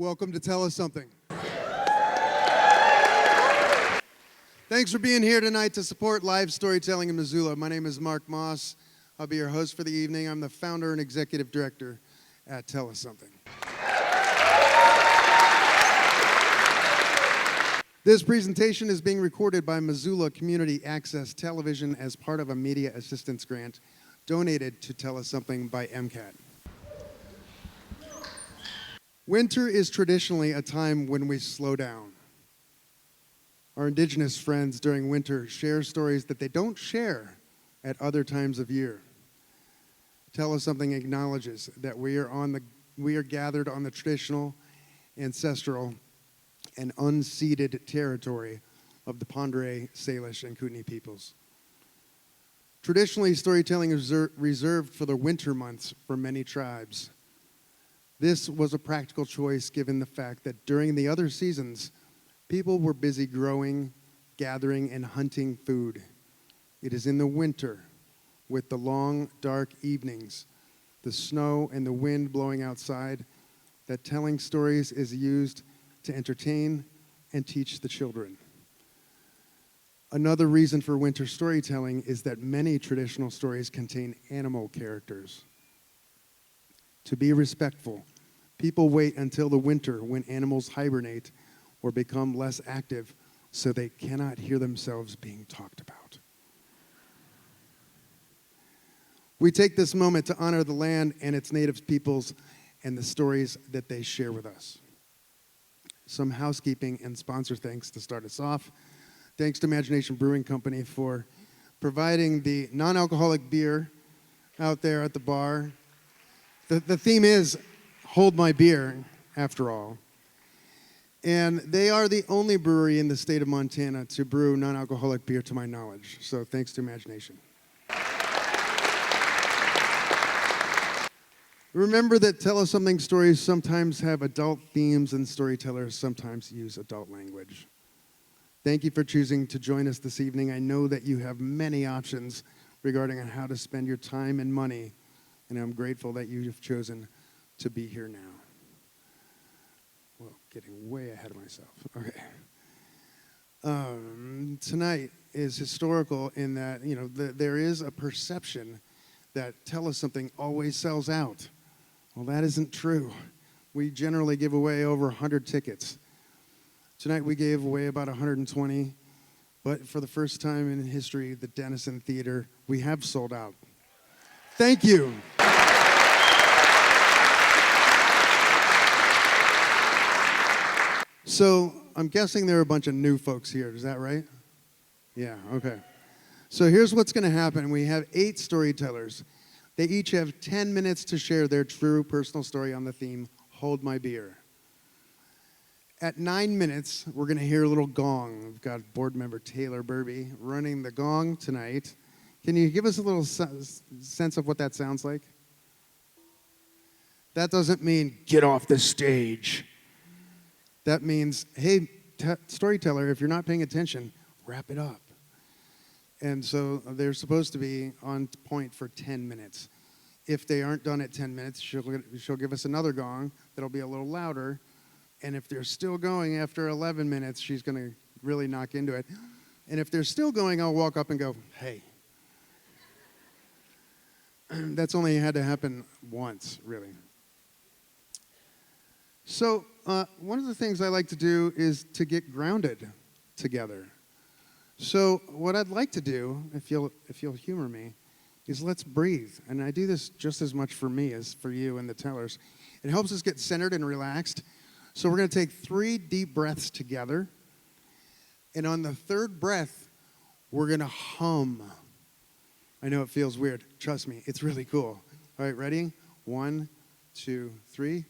Welcome to Tell Us Something. Thanks for being here tonight to support live storytelling in Missoula. My name is Mark Moss. I'll be your host for the evening. I'm the founder and executive director at Tell Us Something. This presentation is being recorded by Missoula Community Access Television as part of a media assistance grant donated to Tell Us Something by MCAT. Winter is traditionally a time when we slow down. Our indigenous friends during winter share stories that they don't share at other times of year. Tell Us Something acknowledges that we are gathered on the traditional, ancestral, and unceded territory of the Pondere, Salish, and Kootenai peoples. Traditionally, storytelling is reserved for the winter months for many tribes. This was a practical choice given the fact that during the other seasons, people were busy growing, gathering, and hunting food. It is in the winter, with the long, dark evenings, the snow and the wind blowing outside, that telling stories is used to entertain and teach the children. Another reason for winter storytelling is that many traditional stories contain animal characters. To be respectful, people wait until the winter when animals hibernate or become less active so they cannot hear themselves being talked about. We take this moment to honor the land and its native peoples and the stories that they share with us. Some housekeeping and sponsor thanks to start us off. Thanks to Imagination Brewing Company for providing the non-alcoholic beer out there at the bar. The theme is Hold My Beer, after all. And they are the only brewery in the state of Montana to brew non-alcoholic beer to my knowledge. So thanks to Imagination. Remember that Tell Us Something stories sometimes have adult themes and storytellers sometimes use adult language. Thank you for choosing to join us this evening. I know that you have many options regarding on how to spend your time and money, and I'm grateful that you have chosen to be here now. Well, getting way ahead of myself. Okay. Tonight is historical in that, there is a perception that Tell Us Something always sells out. Well, that isn't true. We generally give away over 100 tickets. Tonight we gave away about 120, but for the first time in history, the Denison Theater, we have sold out. Thank you. So I'm guessing there are a bunch of new folks here. Is that right? Yeah, okay. So here's what's going to happen. We have 8 storytellers. They each have 10 minutes to share their true personal story on the theme, Hold My Beer. At 9 minutes, we're going to hear a little gong. We've got board member Taylor Burby running the gong tonight. Can you give us a little sense of what that sounds like? That doesn't mean get off the stage. That means, hey, storyteller, if you're not paying attention, wrap it up. And so they're supposed to be on point for 10 minutes. If they aren't done at 10 minutes, she'll give us another gong that'll be a little louder. And if they're still going after 11 minutes, she's going to really knock into it. And if they're still going, I'll walk up and go, hey. That's only had to happen once, really. So one of the things I like to do is to get grounded together. So what I'd like to do, if you'll humor me, is let's breathe. And I do this just as much for me as for you and the tellers. It helps us get centered and relaxed. So we're going to take 3 deep breaths together. And on the 3rd breath, we're going to hum. I know it feels weird. Trust me, it's really cool. All right, ready? 1, 2, 3.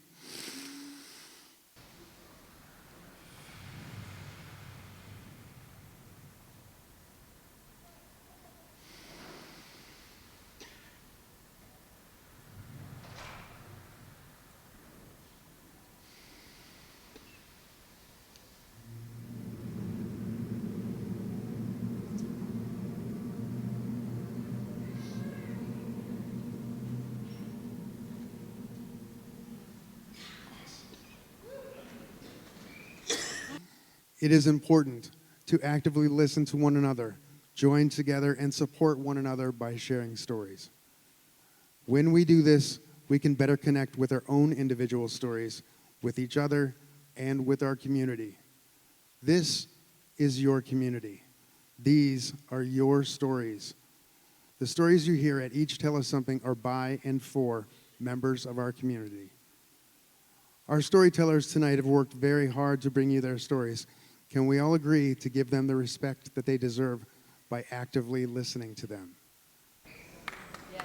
It is important to actively listen to one another, join together, and support one another by sharing stories. When we do this, we can better connect with our own individual stories, with each other, and with our community. This is your community. These are your stories. The stories you hear at each Tell Us Something are by and for members of our community. Our storytellers tonight have worked very hard to bring you their stories. Can we all agree to give them the respect that they deserve by actively listening to them? Yeah.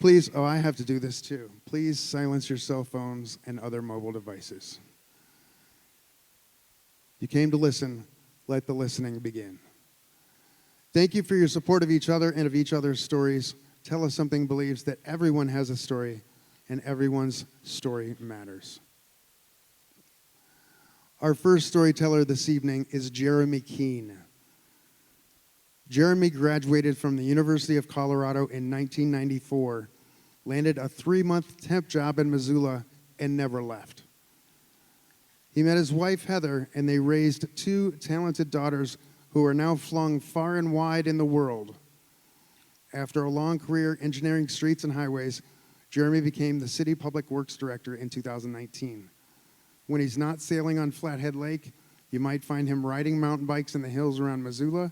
Please, I have to do this too. Please silence your cell phones and other mobile devices. You came to listen, let the listening begin. Thank you for your support of each other and of each other's stories. Tell Us Something believes that everyone has a story and everyone's story matters. Our first storyteller this evening is Jeremy Keene. Jeremy graduated from the University of Colorado in 1994, landed a 3-month temp job in Missoula, and never left. He met his wife, Heather, and they raised 2 talented daughters who are now flung far and wide in the world. After a long career engineering streets and highways, Jeremy became the City Public Works Director in 2019. When he's not sailing on Flathead Lake, you might find him riding mountain bikes in the hills around Missoula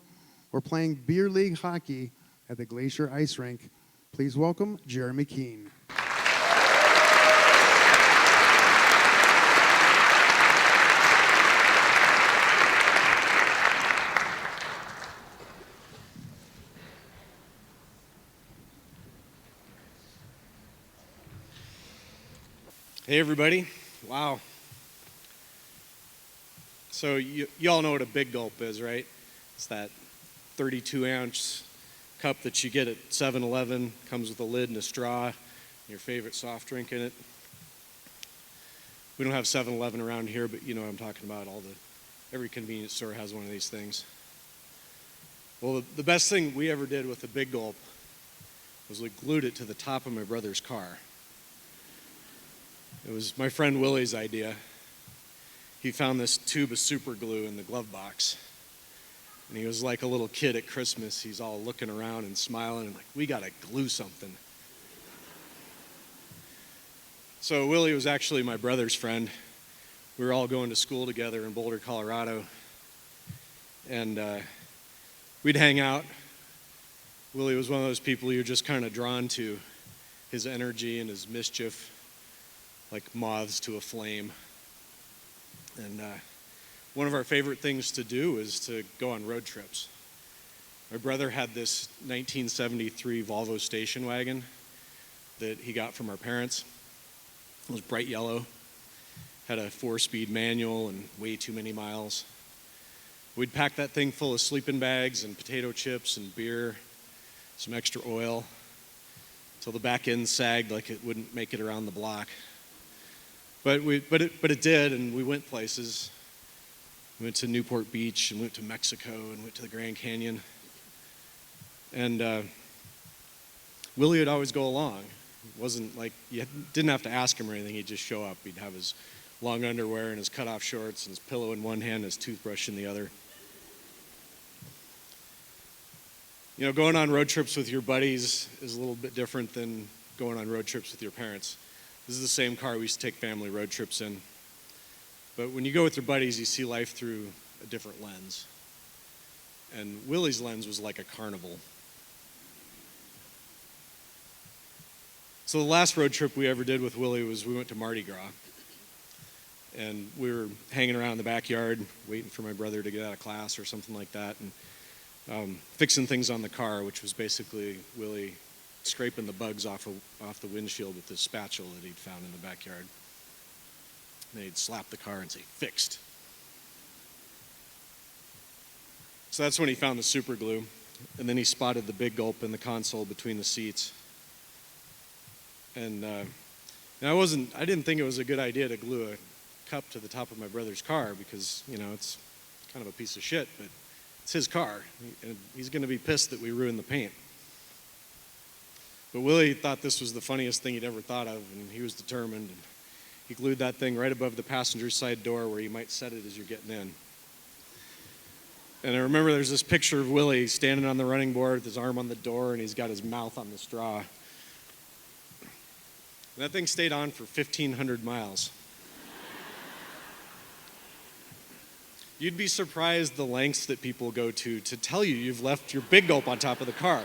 or playing beer league hockey at the Glacier Ice Rink. Please welcome Jeremy Keene. Hey everybody, wow. So you all know what a big gulp is, right? It's that 32-ounce cup that you get at 7-Eleven, comes with a lid and a straw, your favorite soft drink in it. We don't have 7-Eleven around here, but you know what I'm talking about. Every convenience store has one of these things. Well, the best thing we ever did with the big gulp was we glued it to the top of my brother's car. It was my friend Willie's idea. He found this tube of super glue in the glove box. And he was like a little kid at Christmas. He's all looking around and smiling and like, we gotta glue something. So Willie was actually my brother's friend. We were all going to school together in Boulder, Colorado. And we'd hang out. Willie was one of those people you're just kind of drawn to, his energy and his mischief, like moths to a flame. And one of our favorite things to do is to go on road trips. My brother had this 1973 Volvo station wagon that he got from our parents. It was bright yellow, had a 4-speed manual and way too many miles. We'd pack that thing full of sleeping bags and potato chips and beer, some extra oil, till the back end sagged like it wouldn't make it around the block. But it did, and we went places. We went to Newport Beach and went to Mexico and went to the Grand Canyon. And Willie would always go along. It wasn't like you didn't have to ask him or anything. He'd just show up. He'd have his long underwear and his cutoff shorts and his pillow in one hand and his toothbrush in the other. You know, going on road trips with your buddies is a little bit different than going on road trips with your parents. This is the same car we used to take family road trips in. But when you go with your buddies, you see life through a different lens. And Willie's lens was like a carnival. So the last road trip we ever did with Willie was we went to Mardi Gras. And we were hanging around in the backyard, waiting for my brother to get out of class or something like that, and fixing things on the car, which was basically Willie scraping the bugs off the windshield with this spatula that he'd found in the backyard. And he'd slap the car and say, "Fixed." So that's when he found the super glue, and then he spotted the big gulp in the console between the seats. And I didn't think it was a good idea to glue a cup to the top of my brother's car because, you know, it's kind of a piece of shit, but it's his car, and he's going to be pissed that we ruined the paint. But Willie thought this was the funniest thing he'd ever thought of, and he was determined. And He glued that thing right above the passenger side door where you might set it as you're getting in. And I remember there's this picture of Willie standing on the running board with his arm on the door, and he's got his mouth on the straw. And that thing stayed on for 1,500 miles. You'd be surprised the lengths that people go to tell you you've left your Big Gulp on top of the car.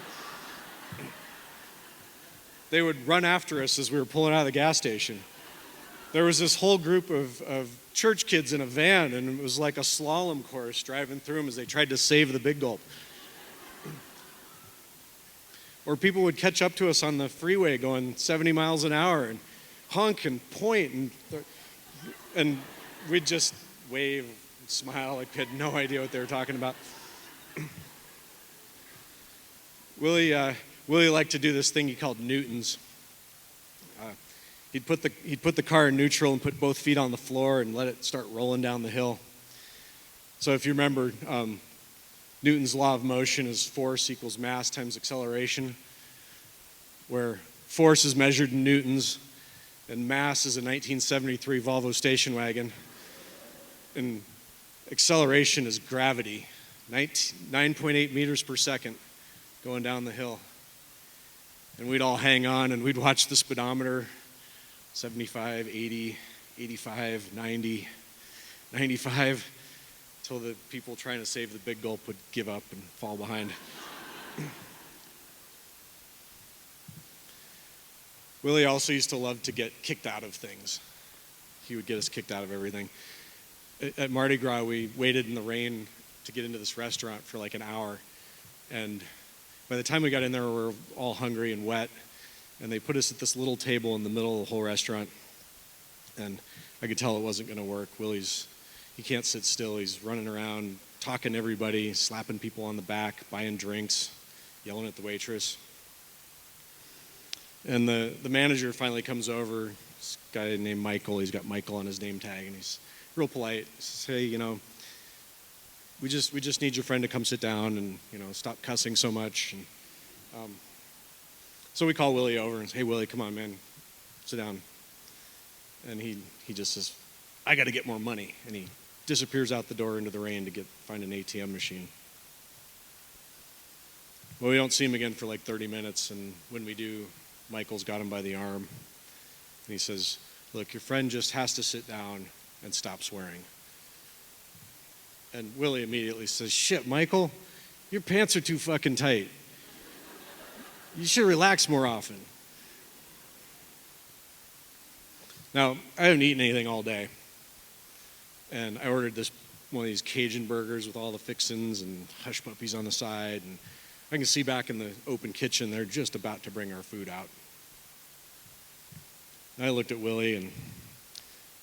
They would run after us as we were pulling out of the gas station. There was this whole group of church kids in a van, and it was like a slalom course driving through them as they tried to save the Big Gulp. Or people would catch up to us on the freeway going 70 miles an hour and honk and point, and we'd just wave and smile like we had no idea what they were talking about. Willie liked to do this thing he called Newtons. He'd put the car in neutral and put both feet on the floor and let it start rolling down the hill. So if you remember, Newton's law of motion is force equals mass times acceleration, where force is measured in newtons and mass is a 1973 Volvo station wagon, and acceleration is gravity, 9.8 meters per second going down the hill. And we'd all hang on and we'd watch the speedometer, 75, 80, 85, 90, 95, until the people trying to save the Big Gulp would give up and fall behind. Willie also used to love to get kicked out of things. He would get us kicked out of everything. At Mardi Gras, we waited in the rain to get into this restaurant for like an hour. And by the time we got in there, we were all hungry and wet. And they put us at this little table in the middle of the whole restaurant. And I could tell it wasn't going to work. He can't sit still. He's running around, talking to everybody, slapping people on the back, buying drinks, yelling at the waitress. And the manager finally comes over, this guy named Michael. He's got Michael on his name tag, and he's real polite. He says, hey, we just need your friend to come sit down and, stop cussing so much. And so we call Willie over and say, hey, Willie, come on, man, sit down. And he just says, I got to get more money. And he disappears out the door into the rain to find an ATM machine. Well, we don't see him again for like 30 minutes, and when we do, Michael's got him by the arm. And he says, look, your friend just has to sit down and stop swearing. And Willie immediately says, shit, Michael, your pants are too fucking tight. You should relax more often. Now, I haven't eaten anything all day. And I ordered one of these Cajun burgers with all the fixins and hush puppies on the side. And I can see back in the open kitchen, they're just about to bring our food out. And I looked at Willie, and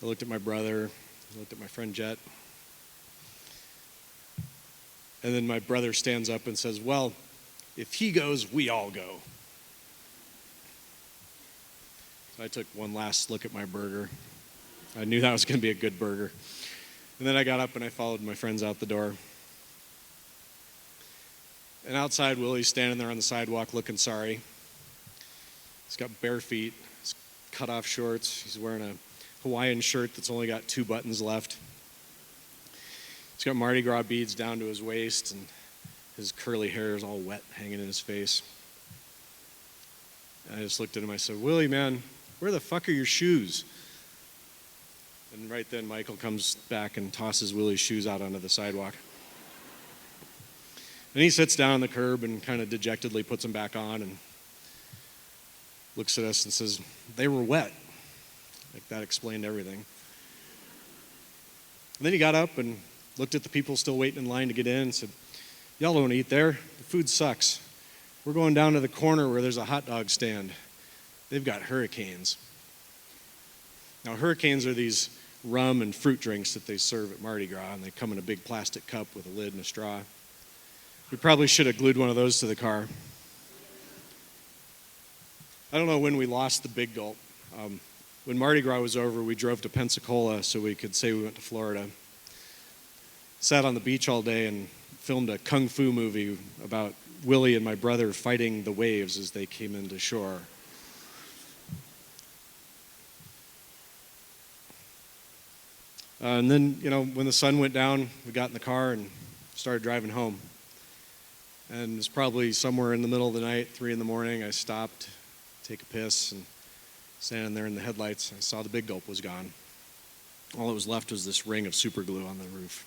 I looked at my brother, I looked at my friend Jet. And then my brother stands up and says, well, if he goes, we all go. So I took one last look at my burger. I knew that was going to be a good burger. And then I got up and I followed my friends out the door. And outside, Willie's standing there on the sidewalk looking sorry. He's got bare feet, he's cut off shorts. He's wearing a Hawaiian shirt that's only got 2 buttons left. He's got Mardi Gras beads down to his waist, and his curly hair is all wet, hanging in his face. And I just looked at him, I said, Willie, man, where the fuck are your shoes? And right then, Michael comes back and tosses Willie's shoes out onto the sidewalk. And he sits down on the curb and kind of dejectedly puts them back on and looks at us and says, they were wet. Like that explained everything. And then he got up and looked at the people still waiting in line to get in and said, y'all don't eat there. The food sucks. We're going down to the corner where there's a hot dog stand. They've got hurricanes. Now, hurricanes are these rum and fruit drinks that they serve at Mardi Gras, and they come in a big plastic cup with a lid and a straw. We probably should have glued one of those to the car. I don't know when we lost the Big Gulp. When Mardi Gras was over, we drove to Pensacola so we could say we went to Florida. Sat on the beach all day and filmed a kung fu movie about Willie and my brother fighting the waves as they came into shore. And then, when the sun went down, we got in the car and started driving home. And it was probably somewhere in the middle of the night, 3 in the morning, I stopped, take a piss, and standing there in the headlights, I saw the big gulp was gone. All that was left was this ring of super glue on the roof.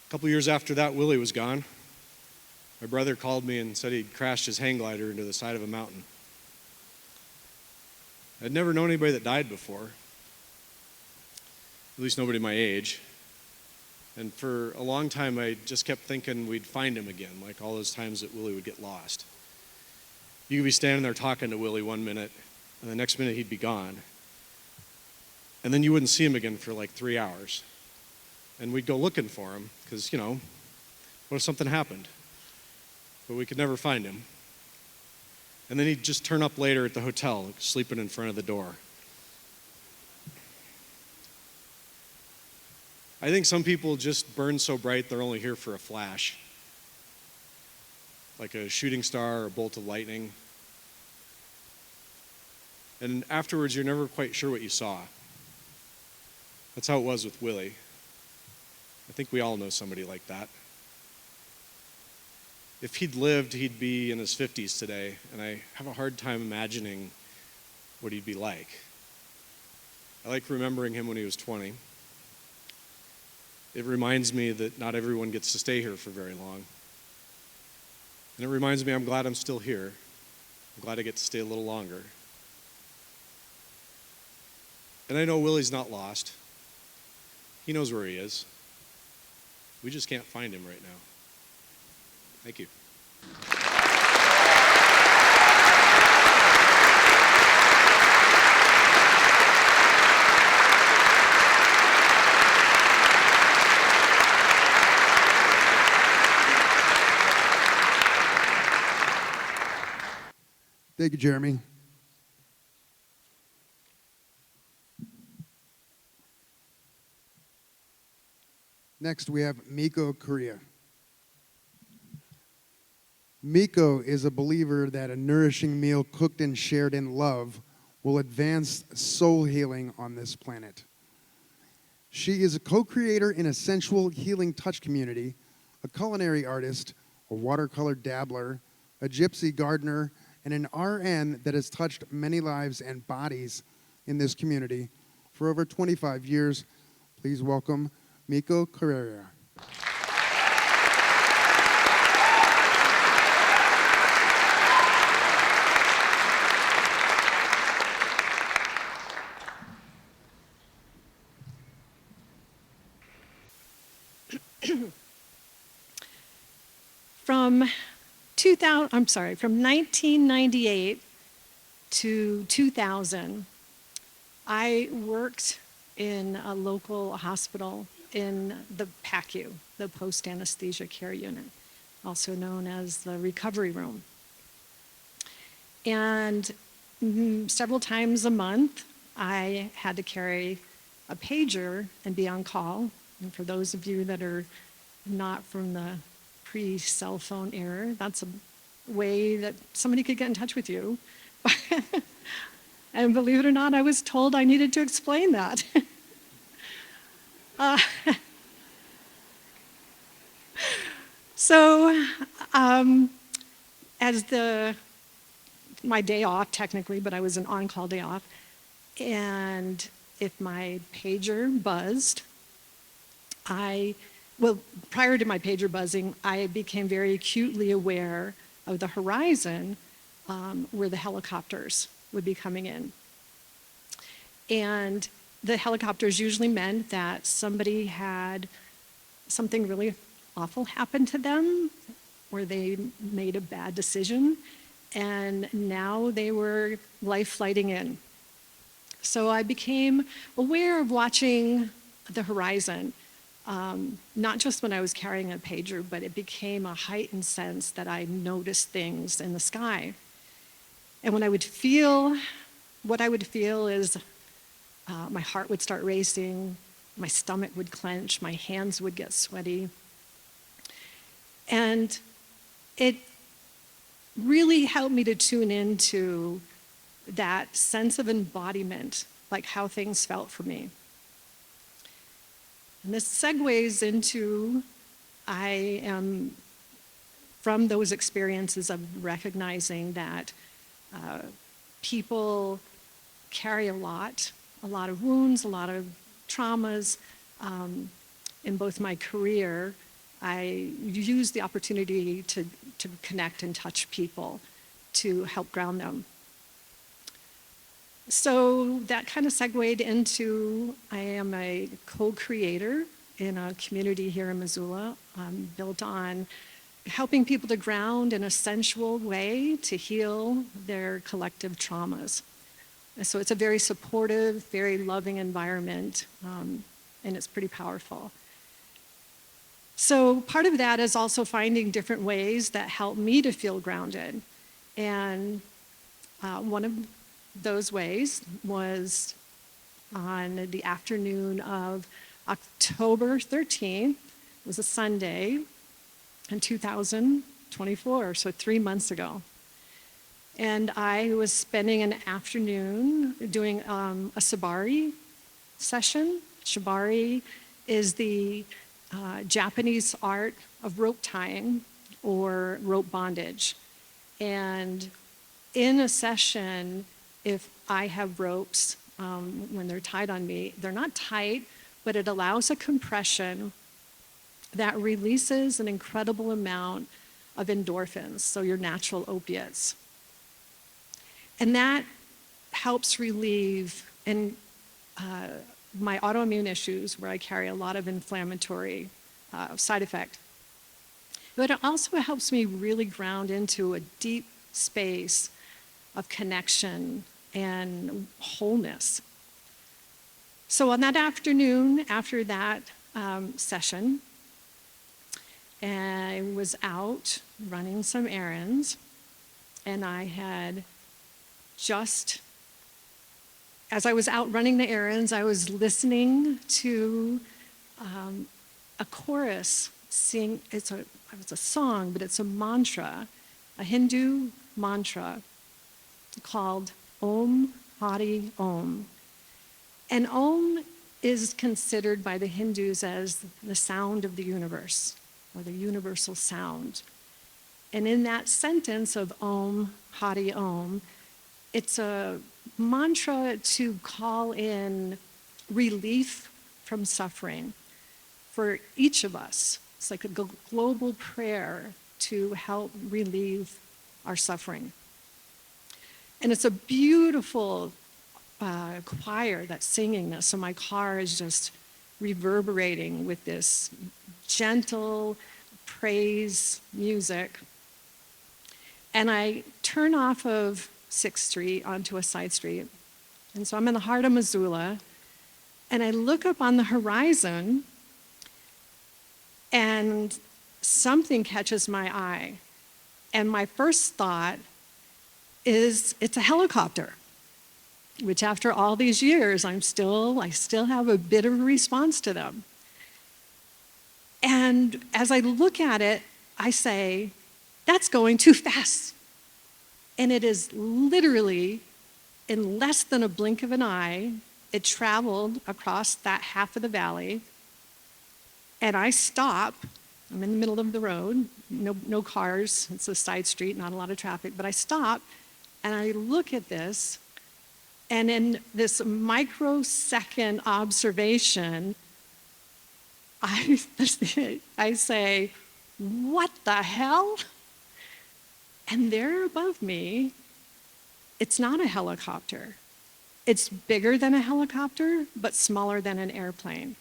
A couple years after that, Willie was gone. My brother called me and said he'd crashed his hang glider into the side of a mountain. I'd never known anybody that died before, at least nobody my age. And for a long time, I just kept thinking we'd find him again, like all those times that Willie would get lost. You could be standing there talking to Willie one minute, and the next minute he'd be gone. And then you wouldn't see him again for like 3 hours. And we'd go looking for him, because, what if something happened? But we could never find him. And then he'd just turn up later at the hotel, sleeping in front of the door. I think some people just burn so bright they're only here for a flash, like a shooting star or a bolt of lightning. And afterwards, you're never quite sure what you saw. That's how it was with Willie. I think we all know somebody like that. If he'd lived, he'd be in his 50s today, and I have a hard time imagining what he'd be like. I like remembering him when he was 20. It reminds me that not everyone gets to stay here for very long. And it reminds me I'm glad I'm still here. I'm glad I get to stay a little longer. And I know Willie's not lost. He knows where he is. We just can't find him right now. Thank you. Thank you, Jeremy. Next, we have Miko Korea. Miko is a believer that a nourishing meal cooked and shared in love will advance soul healing on this planet. She is a co-creator in a sensual healing touch community, a culinary artist, a watercolor dabbler, a gypsy gardener, and an RN that has touched many lives and bodies in this community for over 25 years. Please welcome Miko Korea. From 1998 to 2000, I worked in a local hospital in the PACU, the Post Anesthesia Care Unit, also known as the recovery room. And several times a month, I had to carry a pager and be on call. And for those of you that are not from the pre-cell phone era, that's a way that somebody could get in touch with you. And believe it or not, I was told I needed to explain that. So, as my day off, technically, but I was an on-call day off, and if my pager buzzed, prior to my pager buzzing, I became very acutely aware of the horizon where the helicopters would be coming in. And the helicopters usually meant that somebody had something really awful happen to them, or they made a bad decision, and now they were life flighting in. So I became aware of watching the horizon, not just when I was carrying a pager, but it became a heightened sense that I noticed things in the sky. And what I would feel is my heart would start racing, my stomach would clench, my hands would get sweaty. And it really helped me to tune into that sense of embodiment like how things felt for me. And this segues into I am from those experiences of recognizing that people carry a lot of wounds, a lot of traumas. In both my career, I use the opportunity to connect and touch people to help ground them. So that kind of segued into I am a co-creator in a community here in Missoula, built on helping people to ground in a sensual way to heal their collective traumas. And so it's a very supportive, very loving environment, and it's pretty powerful. So part of that is also finding different ways that help me to feel grounded. And one of those ways was on the afternoon of October 13th. It was a Sunday in 2024, so 3 months ago. And I was spending an afternoon doing a shibari session. Shibari is the Japanese art of rope tying or rope bondage. And in a session, if I have ropes, when they're tied on me, they're not tight, but it allows a compression that releases an incredible amount of endorphins, so your natural opiates. And that helps relieve my autoimmune issues, where I carry a lot of inflammatory side effect. But it also helps me really ground into a deep space of connection and wholeness. So on that afternoon, after that session, I was out running some errands, and I had just, as I was out running the errands, I was listening to a chorus sing. It was a song, but it's a mantra, a Hindu mantra called Om Hari Om. And Om is considered by the Hindus as the sound of the universe, or the universal sound. And in that sentence of Om Hari Om, it's a mantra to call in relief from suffering for each of us. It's like a global prayer to help relieve our suffering. And it's a beautiful choir that's singing this. So my car is just reverberating with this gentle praise music. And I turn off of 6th Street onto a side street. And so I'm in the heart of Missoula. And I look up on the horizon, and something catches my eye. And my first thought is, it's a helicopter, which after all these years, I still have a bit of a response to them. And as I look at it, I say, that's going too fast. And it is literally, in less than a blink of an eye, it traveled across that half of the valley. And I stop. I'm in the middle of the road, no cars. It's a side street, not a lot of traffic. But I stop, and I look at this. And in this microsecond observation, I say, what the hell? And there above me, it's not a helicopter. It's bigger than a helicopter, but smaller than an airplane.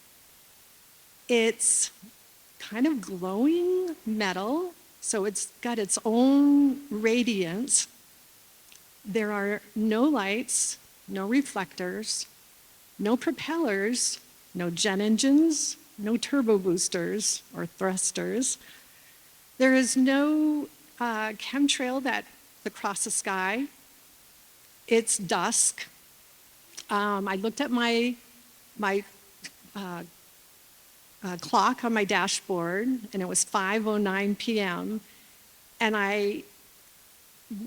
It's kind of glowing metal, so it's got its own radiance. There are no lights, no reflectors, no propellers, no jet engines, no turbo boosters or thrusters. There is no chemtrail across the sky. It's dusk. I looked at my clock on my dashboard, and it was 5:09 p.m. And I,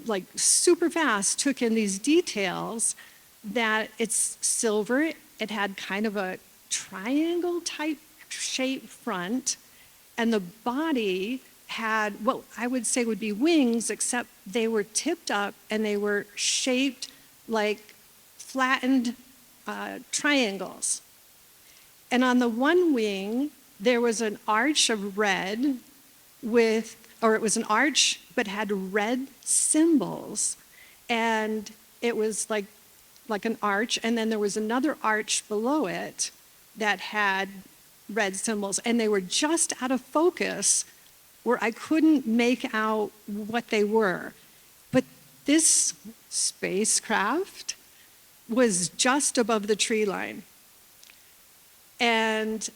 like super fast, took in these details that it's silver. It had kind of a triangle type shape front, and the body had what I would say would be wings, except they were tipped up and they were shaped like flattened triangles. And on the one wing, there was an arch of red it was an arch, but had red symbols. And it was like an arch, and then there was another arch below it that had red symbols. And they were just out of focus where I couldn't make out what they were. But this spacecraft was just above the tree line. And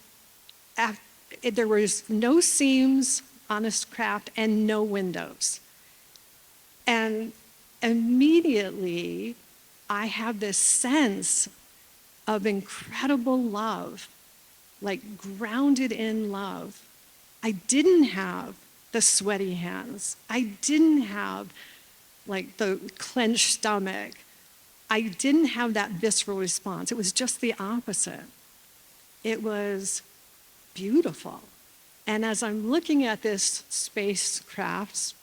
there was no seams on this craft and no windows. And immediately, I had this sense of incredible love, like grounded in love. I didn't have the sweaty hands. I didn't have like the clenched stomach. I didn't have that visceral response. It was just the opposite. It was beautiful. And as I'm looking at this spacecraft,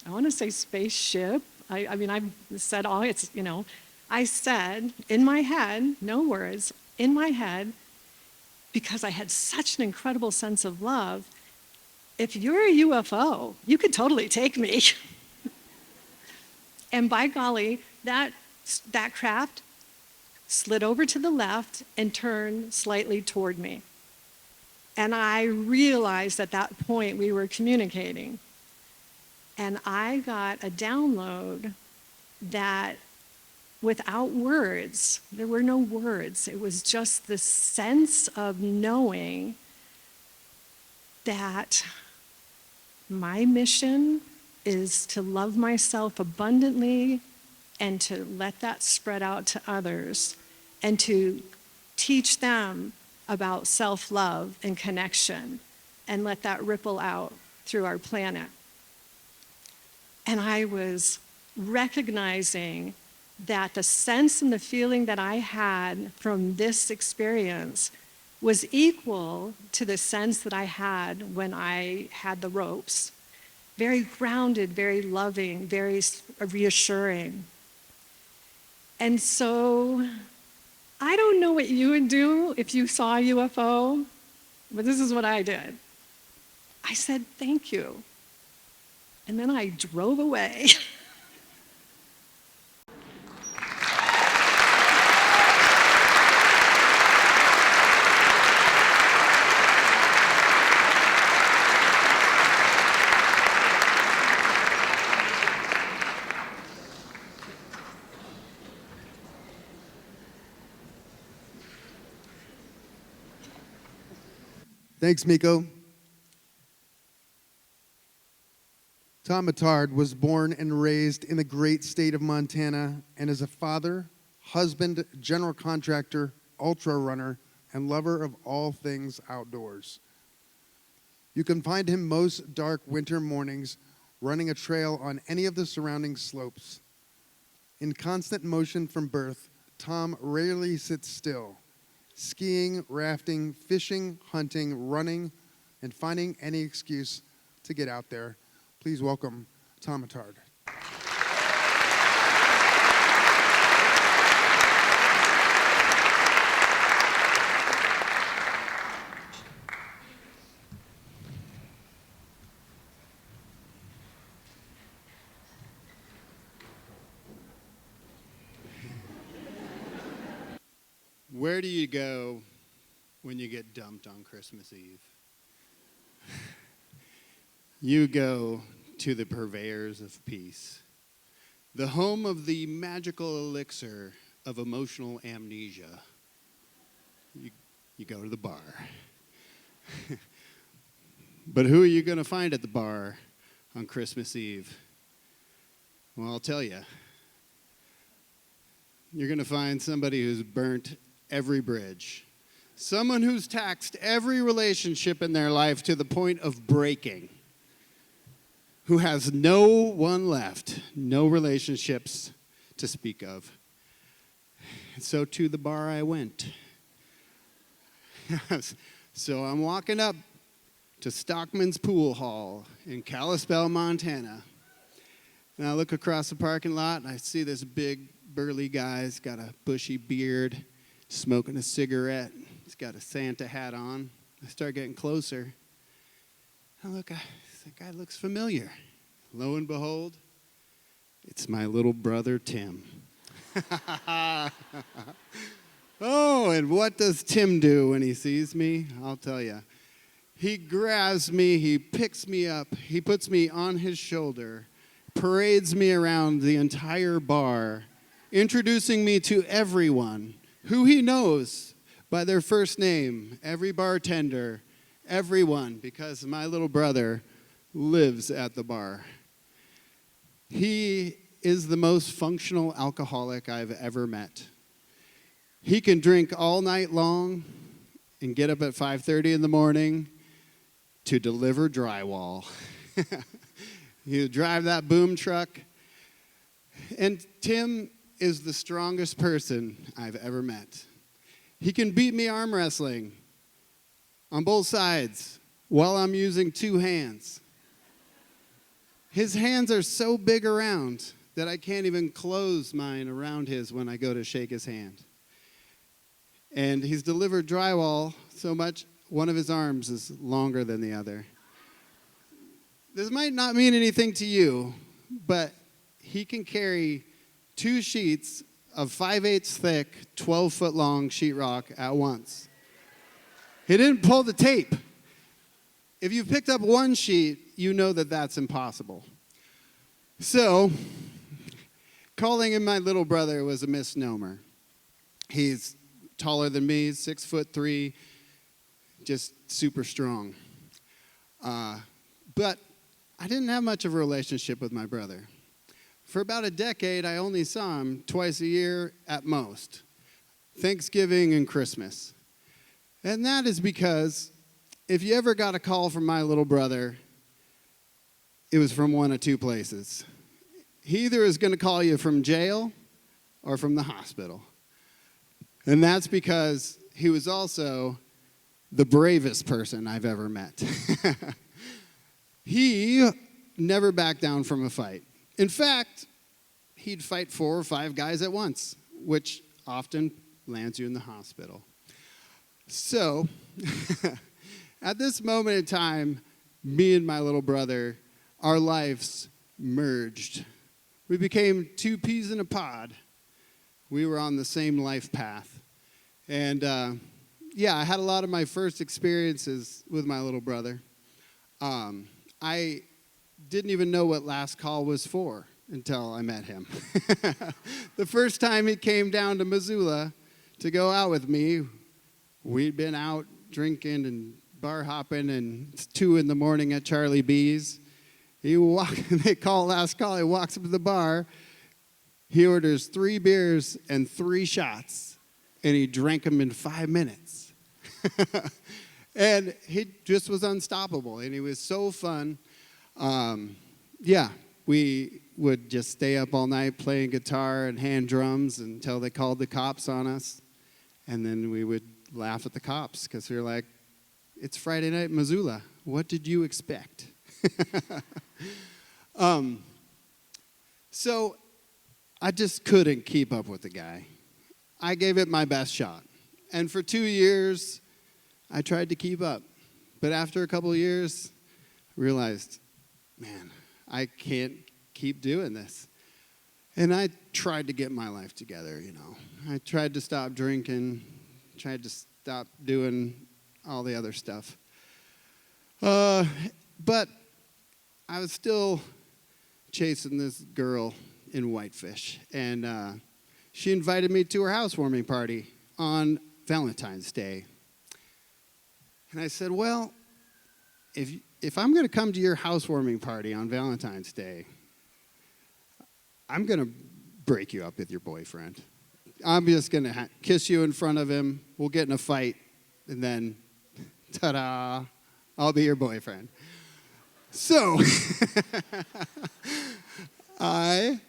I want to say spaceship. I mean, I've said all it's, I said in my head, no words, in my head, because I had such an incredible sense of love, if you're a UFO, you could totally take me. And by golly, that craft slid over to the left and turned slightly toward me. And I realized at that point we were communicating. And I got a download that without words, there were no words. It was just the sense of knowing that my mission is to love myself abundantly and to let that spread out to others and to teach them about self-love and connection and let that ripple out through our planet. And I was recognizing that the sense and the feeling that I had from this experience was equal to the sense that I had when I had the ropes. Very grounded, very loving, very reassuring. And so I don't know what you would do if you saw a UFO, but this is what I did. I said, thank you. And then I drove away. Thanks, Miko. Tom Attard was born and raised in the great state of Montana and is a father, husband, general contractor, ultra runner, and lover of all things outdoors. You can find him most dark winter mornings running a trail on any of the surrounding slopes. In constant motion from birth, Tom rarely sits still. Skiing, rafting, fishing, hunting, running, and finding any excuse to get out there. Please welcome Tom Attard. Where do you go when you get dumped on Christmas Eve? You go to the purveyors of peace, the home of the magical elixir of emotional amnesia. You go to the bar. But who are you going to find at the bar on Christmas Eve? Well, I'll tell you. You're going to find somebody who's burnt every bridge. Someone who's taxed every relationship in their life to the point of breaking. Who has no one left, no relationships to speak of. So to the bar I went. So I'm walking up to Stockman's Pool Hall in Kalispell, Montana. And I look across the parking lot, and I see this big, burly guy. He's got a bushy beard, smoking a cigarette. He's got a Santa hat on. I start getting closer. And look, that guy looks familiar. Lo and behold, it's my little brother, Tim. Oh, and what does Tim do when he sees me? I'll tell you. He grabs me, he picks me up, he puts me on his shoulder, parades me around the entire bar, introducing me to everyone who he knows by their first name, every bartender, everyone, because my little brother lives at the bar. He is the most functional alcoholic I've ever met. He can drink all night long and get up at 5:30 in the morning to deliver drywall. He'll drive that boom truck. And Tim is the strongest person I've ever met. He can beat me arm wrestling on both sides while I'm using two hands. His hands are so big around that I can't even close mine around his when I go to shake his hand. And he's delivered drywall so much, one of his arms is longer than the other. This might not mean anything to you, but he can carry 2 sheets of 5/8 thick, 12-foot long sheetrock at once. He didn't pull the tape. If you've picked up one sheet, you know that that's impossible. So, calling him my little brother was a misnomer. He's taller than me, 6'3", just super strong. But I didn't have much of a relationship with my brother. For about a decade, I only saw him twice a year at most, Thanksgiving and Christmas. And that is because if you ever got a call from my little brother, it was from one of two places. He either is going to call you from jail or from the hospital. And that's because he was also the bravest person I've ever met. He never backed down from a fight. In fact, he'd fight 4 or 5 guys at once, which often lands you in the hospital. So, at this moment in time, me and my little brother, our lives merged. We became 2 peas in a pod. We were on the same life path. And I had a lot of my first experiences with my little brother. I didn't even know what last call was for until I met him. The first time he came down to Missoula to go out with me, we'd been out drinking and bar hopping, and it's 2 in the morning at Charlie B's. They call last call, he walks up to the bar, he orders 3 beers and 3 shots, and he drank them in 5 minutes. And he just was unstoppable, and he was so fun. We would just stay up all night playing guitar and hand drums until they called the cops on us. And then we would laugh at the cops because we were like, it's Friday night in Missoula. What did you expect? So I just couldn't keep up with the guy. I gave it my best shot. And for 2 years, I tried to keep up. But after a couple of years, I realized, man, I can't keep doing this. And I tried to get my life together, I tried to stop drinking, tried to stop doing all the other stuff. But I was still chasing this girl in Whitefish. And she invited me to her housewarming party on Valentine's Day. And I said, well, if I'm going to come to your housewarming party on Valentine's Day, I'm going to break you up with your boyfriend. I'm just going to kiss you in front of him. We'll get in a fight. And then, ta-da, I'll be your boyfriend. So, I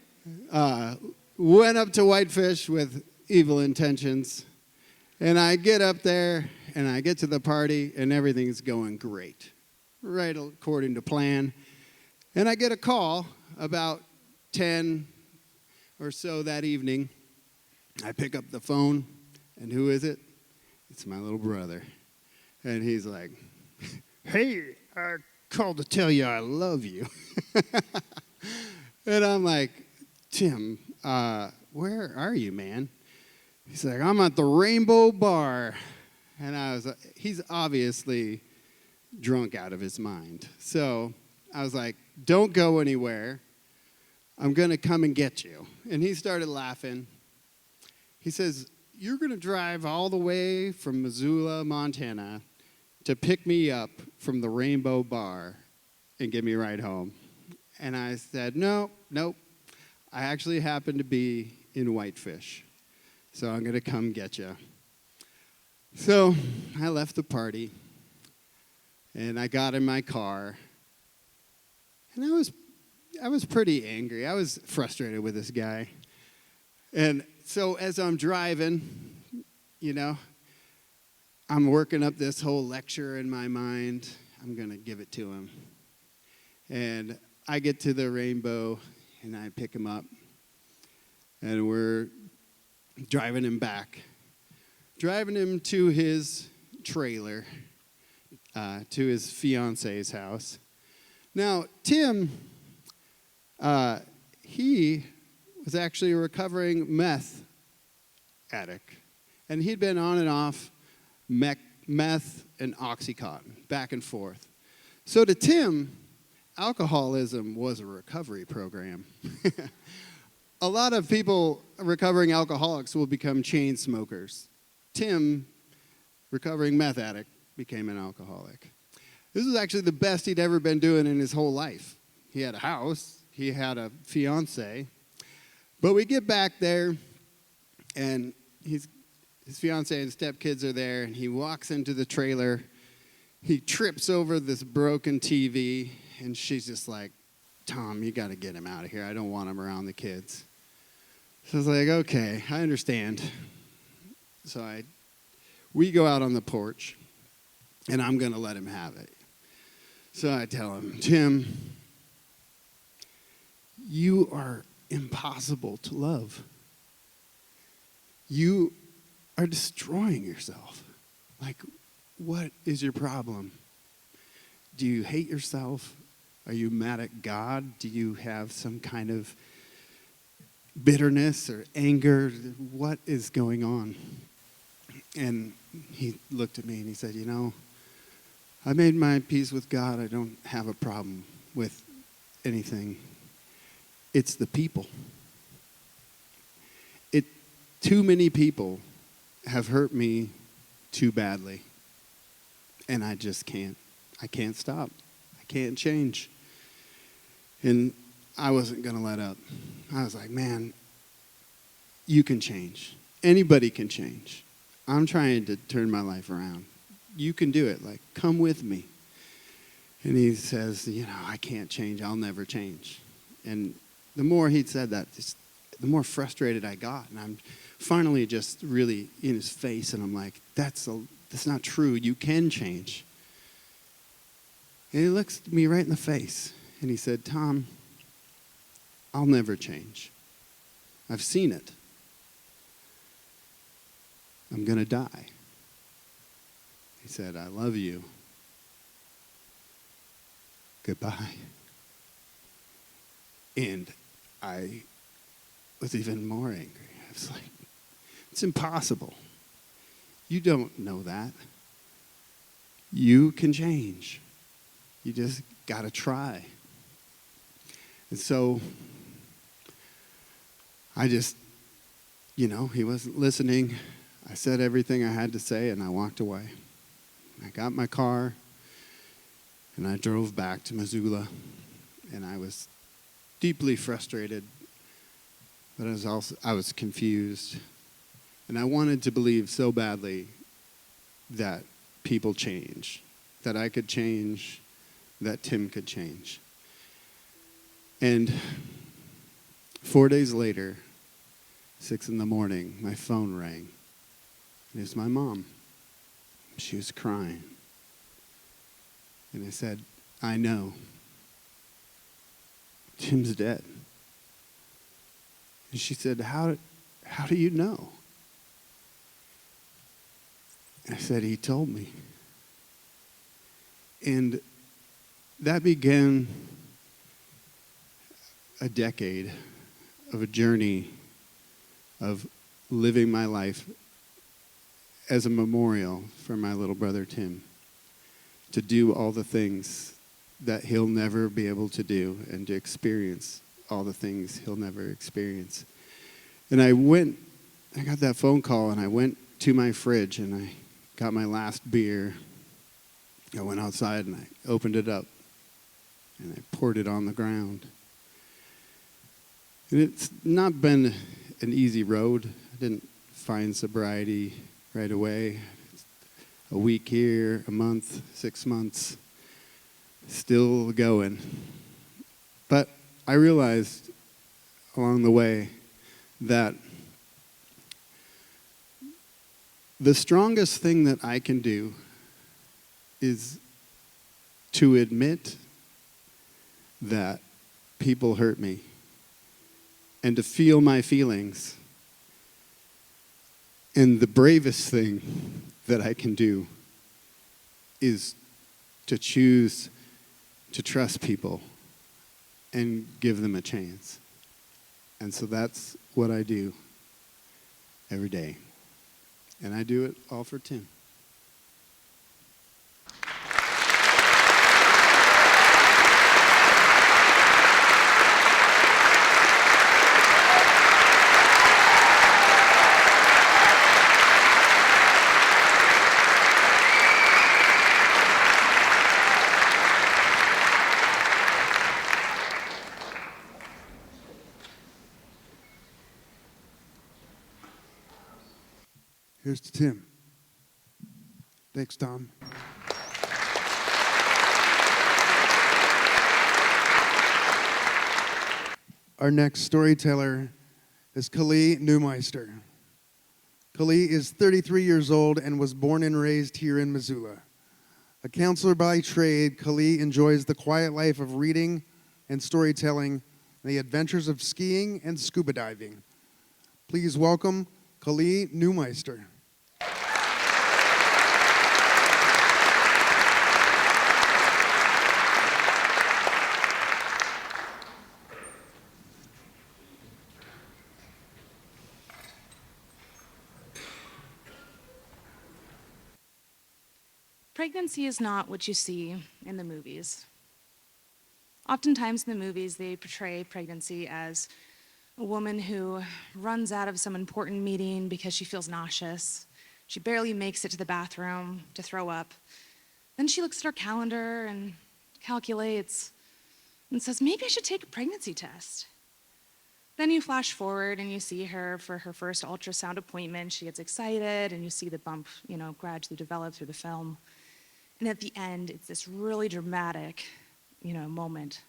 went up to Whitefish with evil intentions. And I get up there, and I get to the party, and everything's going great, right according to plan. And I get a call about 10 or so that evening. I pick up the phone, and who is it? It's my little brother. And he's like, "Hey, I called to tell you I love you." And I'm like, "Tim, where are you, man?" He's like, "I'm at the Rainbow Bar." And I was, he's obviously drunk out of his mind. So I was like, "Don't go anywhere. I'm going to come and get you." And he started laughing. He says, "You're going to drive all the way from Missoula, Montana to pick me up from the Rainbow Bar and get me a ride home." And I said, "Nope. I actually happen to be in Whitefish, so I'm going to come get you." So I left the party, and I got in my car, and I was pretty angry. I was frustrated with this guy. And so as I'm driving, I'm working up this whole lecture in my mind. I'm going to give it to him. And I get to the Rainbow, and I pick him up, and we're driving him back. Driving him to his trailer, to his fiance's house. Now, Tim, he was actually a recovering meth addict. And he'd been on and off meth and Oxycontin, back and forth. So to Tim, alcoholism was a recovery program. A lot of people, recovering alcoholics, will become chain smokers. Tim, recovering meth addict, became an alcoholic. This was actually the best he'd ever been doing in his whole life. He had a house, he had a fiance. But we get back there, and his fiance and stepkids are there, and he walks into the trailer. He trips over this broken TV, and she's just like, "Tom, you got to get him out of here. I don't want him around the kids." So I was like, "Okay, I understand." So we go out on the porch, and I'm going to let him have it. So I tell him, "Tim, you are impossible to love. You are destroying yourself. Like, what is your problem? Do you hate yourself? Are you mad at God? Do you have some kind of bitterness or anger? What is going on?" And he looked at me and he said, "I made my peace with God. I don't have a problem with anything. It's the people. Too many people have hurt me too badly. And I just can't. I can't stop. I can't change." And I wasn't going to let up. I was like, "Man, you can change. Anybody can change. I'm trying to turn my life around. You can do it. Like, come with me." And he says, "I can't change. I'll never change." And the more he'd said that, the more frustrated I got. And I'm finally just really in his face, and I'm like, that's not true. You can change. And he looks me right in the face, and he said, "Tom, I'll never change. I've seen it. I'm going to die." He said, "I love you. Goodbye." And I was even more angry. I was like, it's impossible. You don't know that. You can change. You just got to try. And so I just, he wasn't listening. I said everything I had to say, and I walked away. I got my car, and I drove back to Missoula, and I was deeply frustrated, but I was confused, and I wanted to believe so badly that people change, that I could change, that Tim could change. And 4 days later, 6 in the morning, my phone rang. It was my mom. She was crying. And I said, I know. Tim's dead. And she said, how do you know? I said, he told me. And that began a decade of a journey of living my life as a memorial for my little brother Tim, to do all the things that he'll never be able to do and to experience all the things he'll never experience. And I got that phone call and I went to my fridge and I got my last beer. I went outside and I opened it up and I poured it on the ground. And it's not been an easy road. I didn't find sobriety right away. A week here, a month, 6 months, still going. But I realized along the way that the strongest thing that I can do is to admit that people hurt me and to feel my feelings. And the bravest thing that I can do is to choose to trust people and give them a chance. And so that's what I do every day. And I do it all for Tim. Here's to Tim. Thanks, Tom. Our next storyteller is Kali Neumeister. Kali is 33 years old and was born and raised here in Missoula. A counselor by trade, Kali enjoys the quiet life of reading and storytelling and the adventures of skiing and scuba diving. Please welcome Kali Neumeister. Pregnancy is not what you see in the movies. Oftentimes in the movies, they portray pregnancy as a woman who runs out of some important meeting because she feels nauseous. She barely makes it to the bathroom to throw up. Then she looks at her calendar and calculates and says, maybe I should take a pregnancy test. Then you flash forward and you see her for her first ultrasound appointment. She gets excited and you see the bump, gradually develop through the film. And at the end, it's this really dramatic, moment.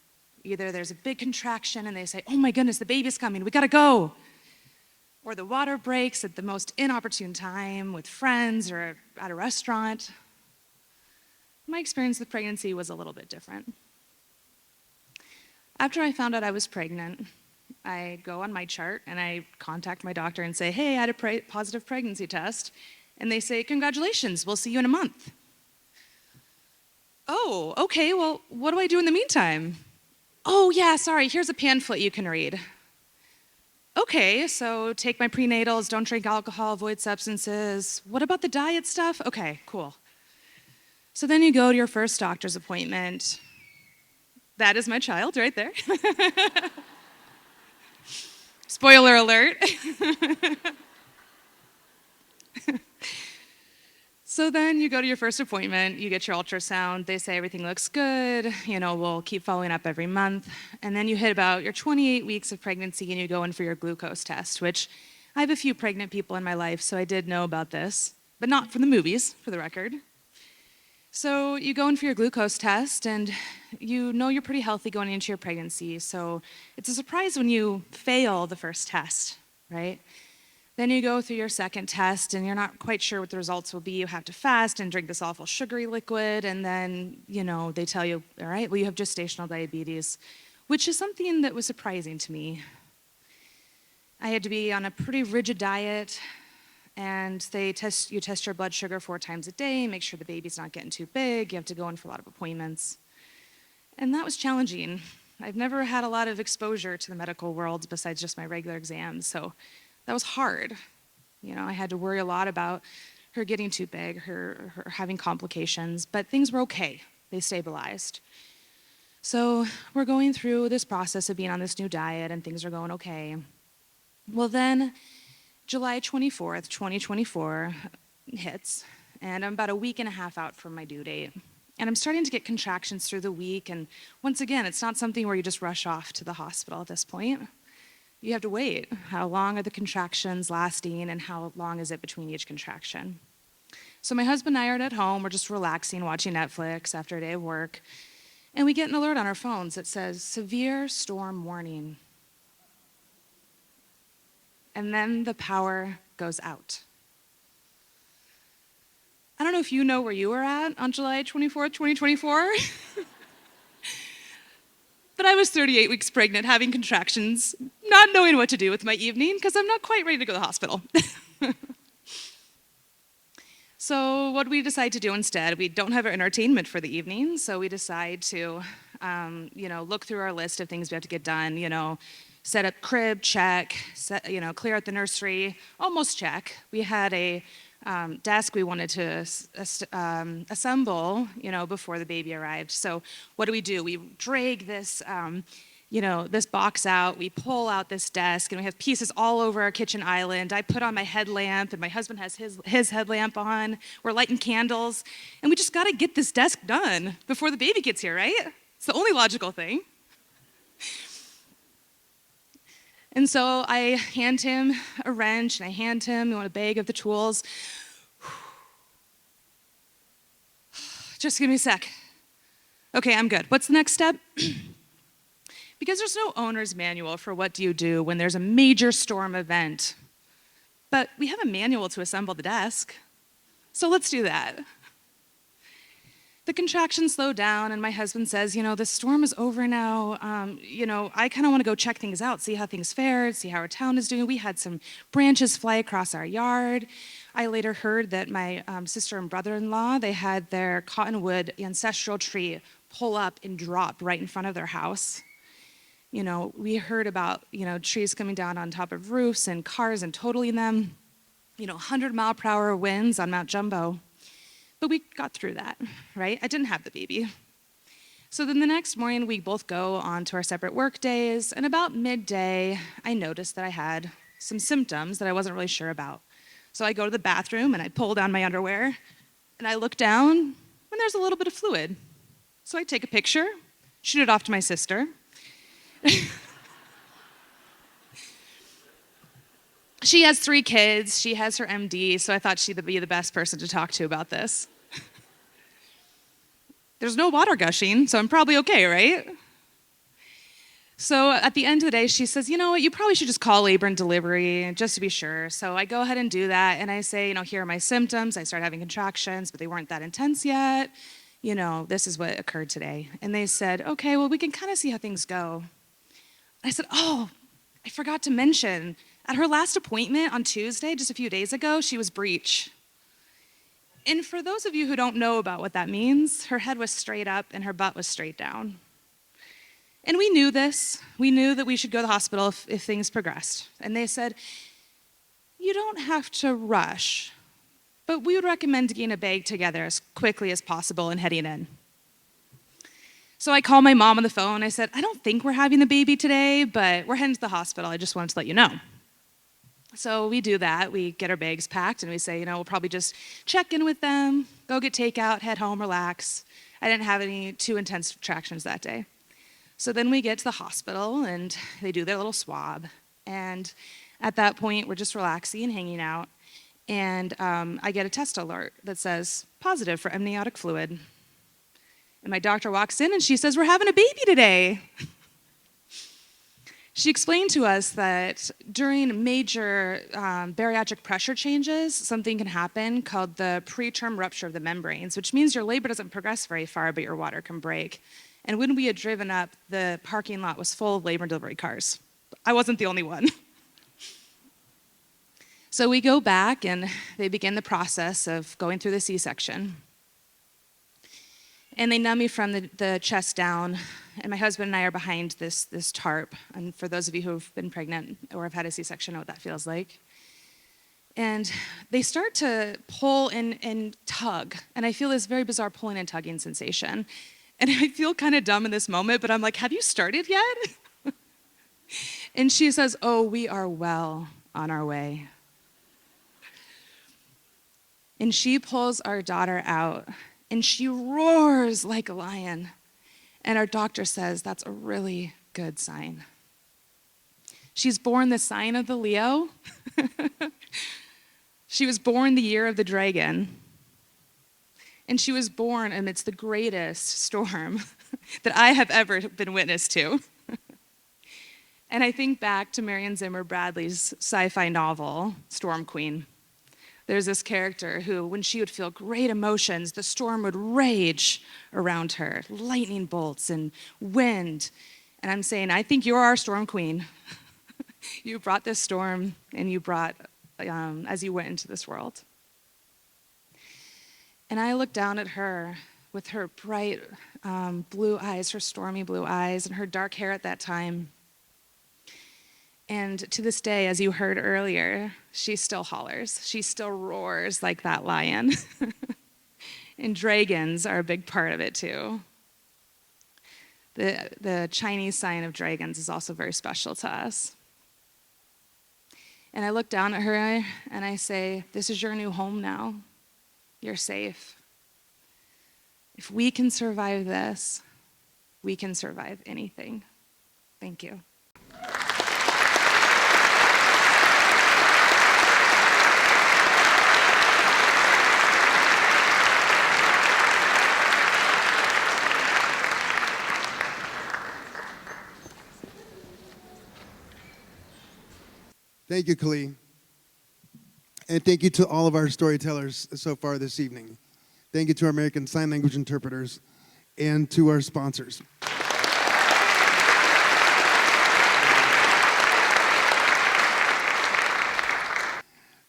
Either there's a big contraction and they say, oh my goodness, the baby's coming, we gotta go. Or the water breaks at the most inopportune time with friends or at a restaurant. My experience with pregnancy was a little bit different. After I found out I was pregnant, I go on my chart and I contact my doctor and say, hey, I had a positive pregnancy test. And they say, congratulations, we'll see you in a month. Oh, okay, well, what do I do in the meantime? Oh, yeah, sorry, here's a pamphlet you can read. Okay, so take my prenatals, don't drink alcohol, avoid substances. What about the diet stuff? Okay, cool. So then you go to your first doctor's appointment. That is my child right there. Spoiler alert. So then you go to your first appointment, you get your ultrasound, they say everything looks good, we'll keep following up every month. And then you hit about your 28 weeks of pregnancy and you go in for your glucose test, which I have a few pregnant people in my life, so I did know about this, but not from the movies, for the record. So you go in for your glucose test and you know you're pretty healthy going into your pregnancy, so it's a surprise when you fail the first test, right? Then you go through your second test, and you're not quite sure what the results will be. You have to fast and drink this awful sugary liquid, and then, they tell you, all right, well, you have gestational diabetes, which is something that was surprising to me. I had to be on a pretty rigid diet, and you test your blood sugar 4 times a day, make sure the baby's not getting too big. You have to go in for a lot of appointments. And that was challenging. I've never had a lot of exposure to the medical world besides just my regular exams, so that was hard. I had to worry a lot about her getting too big, her having complications, but things were okay. They stabilized. So we're going through this process of being on this new diet, and things are going okay. Well, then July 24th, 2024 hits, and I'm about a week and a half out from my due date. And I'm starting to get contractions through the week, and once again, it's not something where you just rush off to the hospital at this point. You have to wait. How long are the contractions lasting, and how long is it between each contraction? So my husband and I are at home. We're just relaxing, watching Netflix after a day of work, and we get an alert on our phones that says, severe storm warning. And then the power goes out. I don't know if you know where you were at on July 24th, 2024, but I was 38 weeks pregnant, having contractions, not knowing what to do with my evening because I'm not quite ready to go to the hospital. So what do we decide to do instead? We don't have our entertainment for the evening, so we decide to, look through our list of things we have to get done, set up crib, check, clear out the nursery, almost check. We had a desk we wanted to assemble, before the baby arrived. So what do? We drag this, this box out, we pull out this desk, and we have pieces all over our kitchen island. I put on my headlamp, and my husband has his headlamp on. We're lighting candles, and we just got to get this desk done before the baby gets here, right? It's the only logical thing. And so I hand him a wrench, and I hand him a bag of the tools. Just give me a sec. Okay, I'm good. What's the next step? Because there's no owner's manual for what do you do when there's a major storm event. But we have a manual to assemble the desk. So let's do that. The contractions slow down, and my husband says, the storm is over now. I kind of want to go check things out, see how things fared, see how our town is doing. We had some branches fly across our yard. I later heard that my sister and brother-in-law, they had their cottonwood ancestral tree pull up and drop right in front of their house. We heard about, trees coming down on top of roofs and cars and totaling them. 100-mile-per-hour winds on Mount Jumbo. But we got through that, right? I didn't have the baby. So then the next morning, we both go on to our separate work days, and about midday, I noticed that I had some symptoms that I wasn't really sure about. So I go to the bathroom, and I pull down my underwear, and I look down, and there's a little bit of fluid. So I take a picture, shoot it off to my sister. She has 3 kids, she has her MD, so I thought she'd be the best person to talk to about this. There's no water gushing, so I'm probably okay, right? So at the end of the day, she says, you know what, you probably should just call labor and delivery just to be sure. So I go ahead and do that, and I say, here are my symptoms. I start having contractions, but they weren't that intense yet. This is what occurred today. And they said, okay, well, we can kind of see how things go. I said, oh, I forgot to mention, at her last appointment on Tuesday, just a few days ago, she was breech. And for those of you who don't know about what that means, her head was straight up and her butt was straight down. And we knew this. We knew that we should go to the hospital if things progressed. And they said, you don't have to rush, but we would recommend getting a bag together as quickly as possible and heading in. So I called my mom on the phone. I said, I don't think we're having the baby today, but we're heading to the hospital. I just wanted to let you know. So we do that. We get our bags packed, and we say, we'll probably just check in with them, go get takeout, head home, relax. I didn't have any too intense contractions that day. So then we get to the hospital, and they do their little swab. And at that point, we're just relaxing and hanging out. And I get a test alert that says, positive for amniotic fluid. And my doctor walks in, and she says, we're having a baby today. She explained to us that during major bariatric pressure changes, something can happen called the preterm rupture of the membranes, which means your labor doesn't progress very far, but your water can break. And when we had driven up, the parking lot was full of labor and delivery cars. I wasn't the only one. So we go back, and they begin the process of going through the C-section. And they numb me from the chest down, and my husband and I are behind this tarp. And for those of you who have been pregnant or have had a C-section, know what that feels like. And they start to pull and tug, and I feel this very bizarre pulling and tugging sensation. And I feel kind of dumb in this moment, but I'm like, have you started yet? And she says, oh, we are well on our way. And she pulls our daughter out, and she roars like a lion. And our doctor says that's a really good sign. She's born the sign of the Leo. She was born the year of the dragon. And she was born amidst the greatest storm that I have ever been witness to. And I think back to Marion Zimmer Bradley's sci-fi novel, Storm Queen. There's this character who, when she would feel great emotions, the storm would rage around her, lightning bolts and wind. And I'm saying, I think you're our storm queen. You brought this storm, and you brought as you went into this world. And I looked down at her with her bright blue eyes, her stormy blue eyes, and her dark hair at that time. And to this day, as you heard earlier, she still hollers. She still roars like that lion. And dragons are a big part of it, too. The Chinese sign of dragons is also very special to us. And I look down at her, and I say, this is your new home now. You're safe. If we can survive this, we can survive anything. Thank you. Thank you, Kali. And thank you to all of our storytellers so far this evening. Thank you to our American Sign Language interpreters and to our sponsors.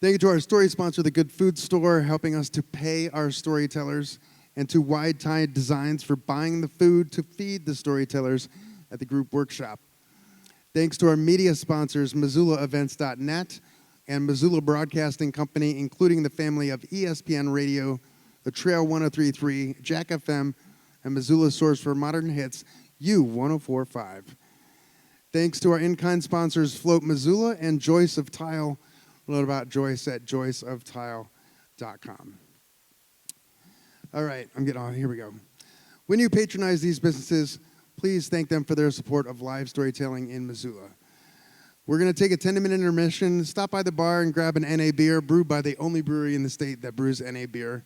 Thank you to our story sponsor, the Good Food Store, helping us to pay our storytellers, and to Wide Tide Designs for buying the food to feed the storytellers at the group workshop. Thanks to our media sponsors, MissoulaEvents.net and Missoula Broadcasting Company, including the family of ESPN Radio, the Trail 103.3, Jack FM, and Missoula Source for Modern Hits, U1045. Thanks to our in-kind sponsors, Float Missoula and Joyce of Tile. Learn about Joyce at joyceoftile.com. All right, I'm getting on. Here we go. When you patronize these businesses, please thank them for their support of live storytelling in Missoula. We're going to take a 10-minute intermission, stop by the bar and grab an NA beer brewed by the only brewery in the state that brews NA beer,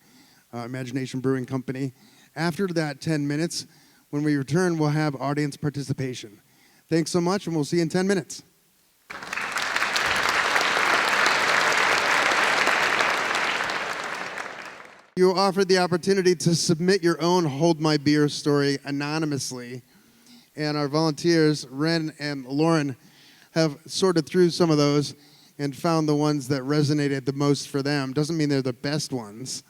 Imagination Brewing Company. After that 10 minutes, when we return, we'll have audience participation. Thanks so much, and we'll see you in 10 minutes. You were offered the opportunity to submit your own Hold My Beer story anonymously. And our volunteers, Ren and Lauren, have sorted through some of those and found the ones that resonated the most for them. Doesn't mean they're the best ones.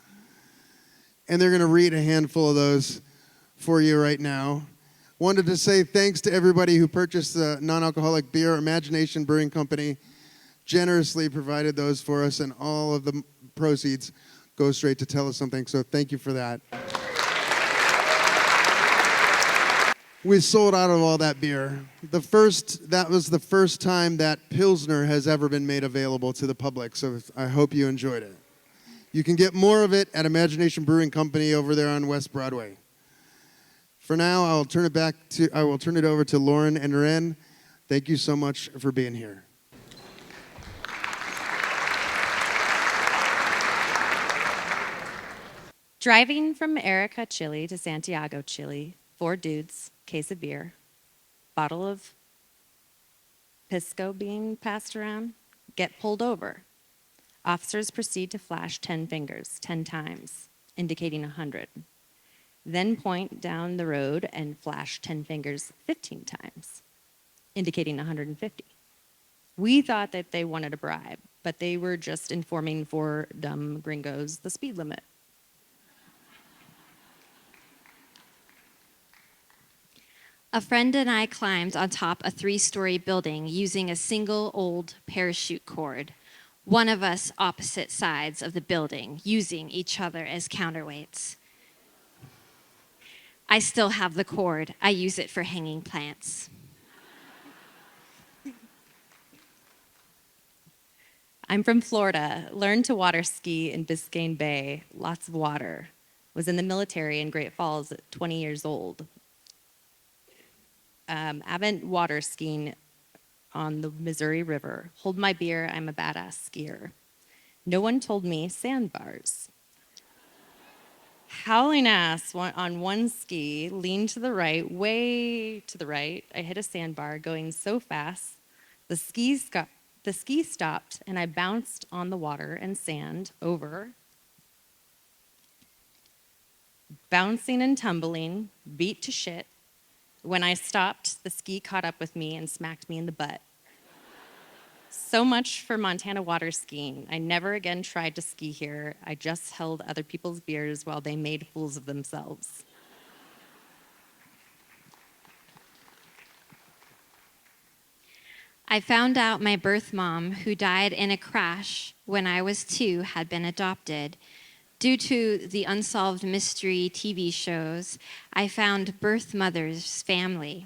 And they're going to read a handful of those for you right now. Wanted to say thanks to everybody who purchased the non-alcoholic beer. Imagination Brewing Company generously provided those for us, and all of the proceeds go straight to Tell Us Something, so thank you for that. We sold out of all that beer. That was the first time that Pilsner has ever been made available to the public, so I hope you enjoyed it. You can get more of it at Imagination Brewing Company over there on West Broadway. For now, I will turn it over to Lauren and Ren. Thank you so much for being here. Driving from Arica, Chile to Santiago, Chile, 4 dudes, case of beer, bottle of Pisco being passed around, get pulled over. Officers proceed to flash 10 fingers 10 times, indicating 100. Then point down the road and flash 10 fingers 15 times, indicating 150. We thought that they wanted a bribe, but they were just informing four dumb gringos the speed limit. A friend and I climbed on top a 3-story building using a single old parachute cord, one of us opposite sides of the building, using each other as counterweights. I still have the cord. I use it for hanging plants. I'm from Florida, learned to water ski in Biscayne Bay, lots of water. Was in the military in Great Falls at 20 years old. I went water skiing on the Missouri River. Hold my beer, I'm a badass skier. No one told me sandbars. Hauling ass on one ski, leaned to the right, way to the right. I hit a sandbar going so fast, the ski stopped, and I bounced on the water and sand over, bouncing and tumbling, beat to shit. When I stopped, the ski caught up with me and smacked me in the butt. So much for Montana water skiing. I never again tried to ski here. I just held other people's beers while they made fools of themselves. I found out my birth mom, who died in a crash when I was 2, had been adopted. Due to the unsolved mystery TV shows, I found birth mother's family.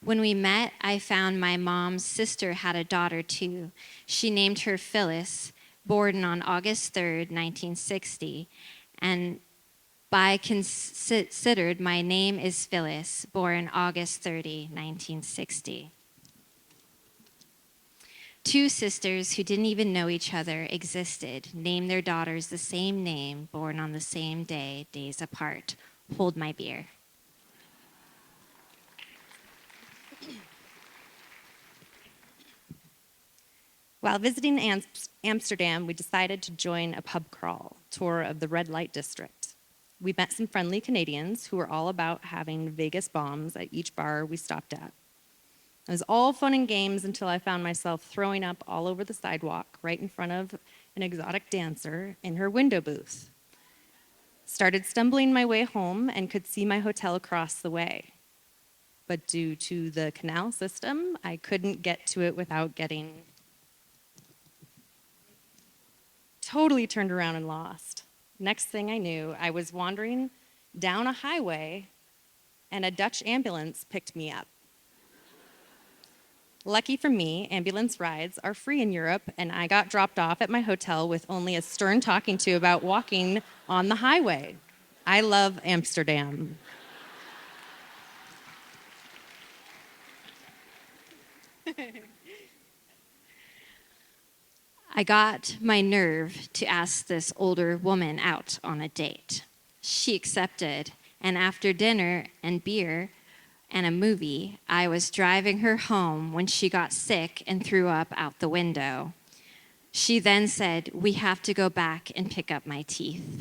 When we met, I found my mom's sister had a daughter too. She named her Phyllis, born on August 3rd, 1960, and by considered, my name is Phyllis, born August 30, 1960. 2 sisters who didn't even know each other existed, named their daughters the same name, born on the same day, days apart. Hold my beer. While visiting Amsterdam, we decided to join a pub crawl tour of the red light district. We met some friendly Canadians who were all about having Vegas bombs at each bar we stopped at. It was all fun and games until I found myself throwing up all over the sidewalk right in front of an exotic dancer in her window booth. Started stumbling my way home and could see my hotel across the way. But due to the canal system, I couldn't get to it without getting totally turned around and lost. Next thing I knew, I was wandering down a highway and a Dutch ambulance picked me up. Lucky for me, ambulance rides are free in Europe, and I got dropped off at my hotel with only a stern talking to about walking on the highway. I love Amsterdam. I got my nerve to ask this older woman out on a date. She accepted, and after dinner and beer and a movie, I was driving her home when she got sick and threw up out the window. She then said, "We have to go back and pick up my teeth."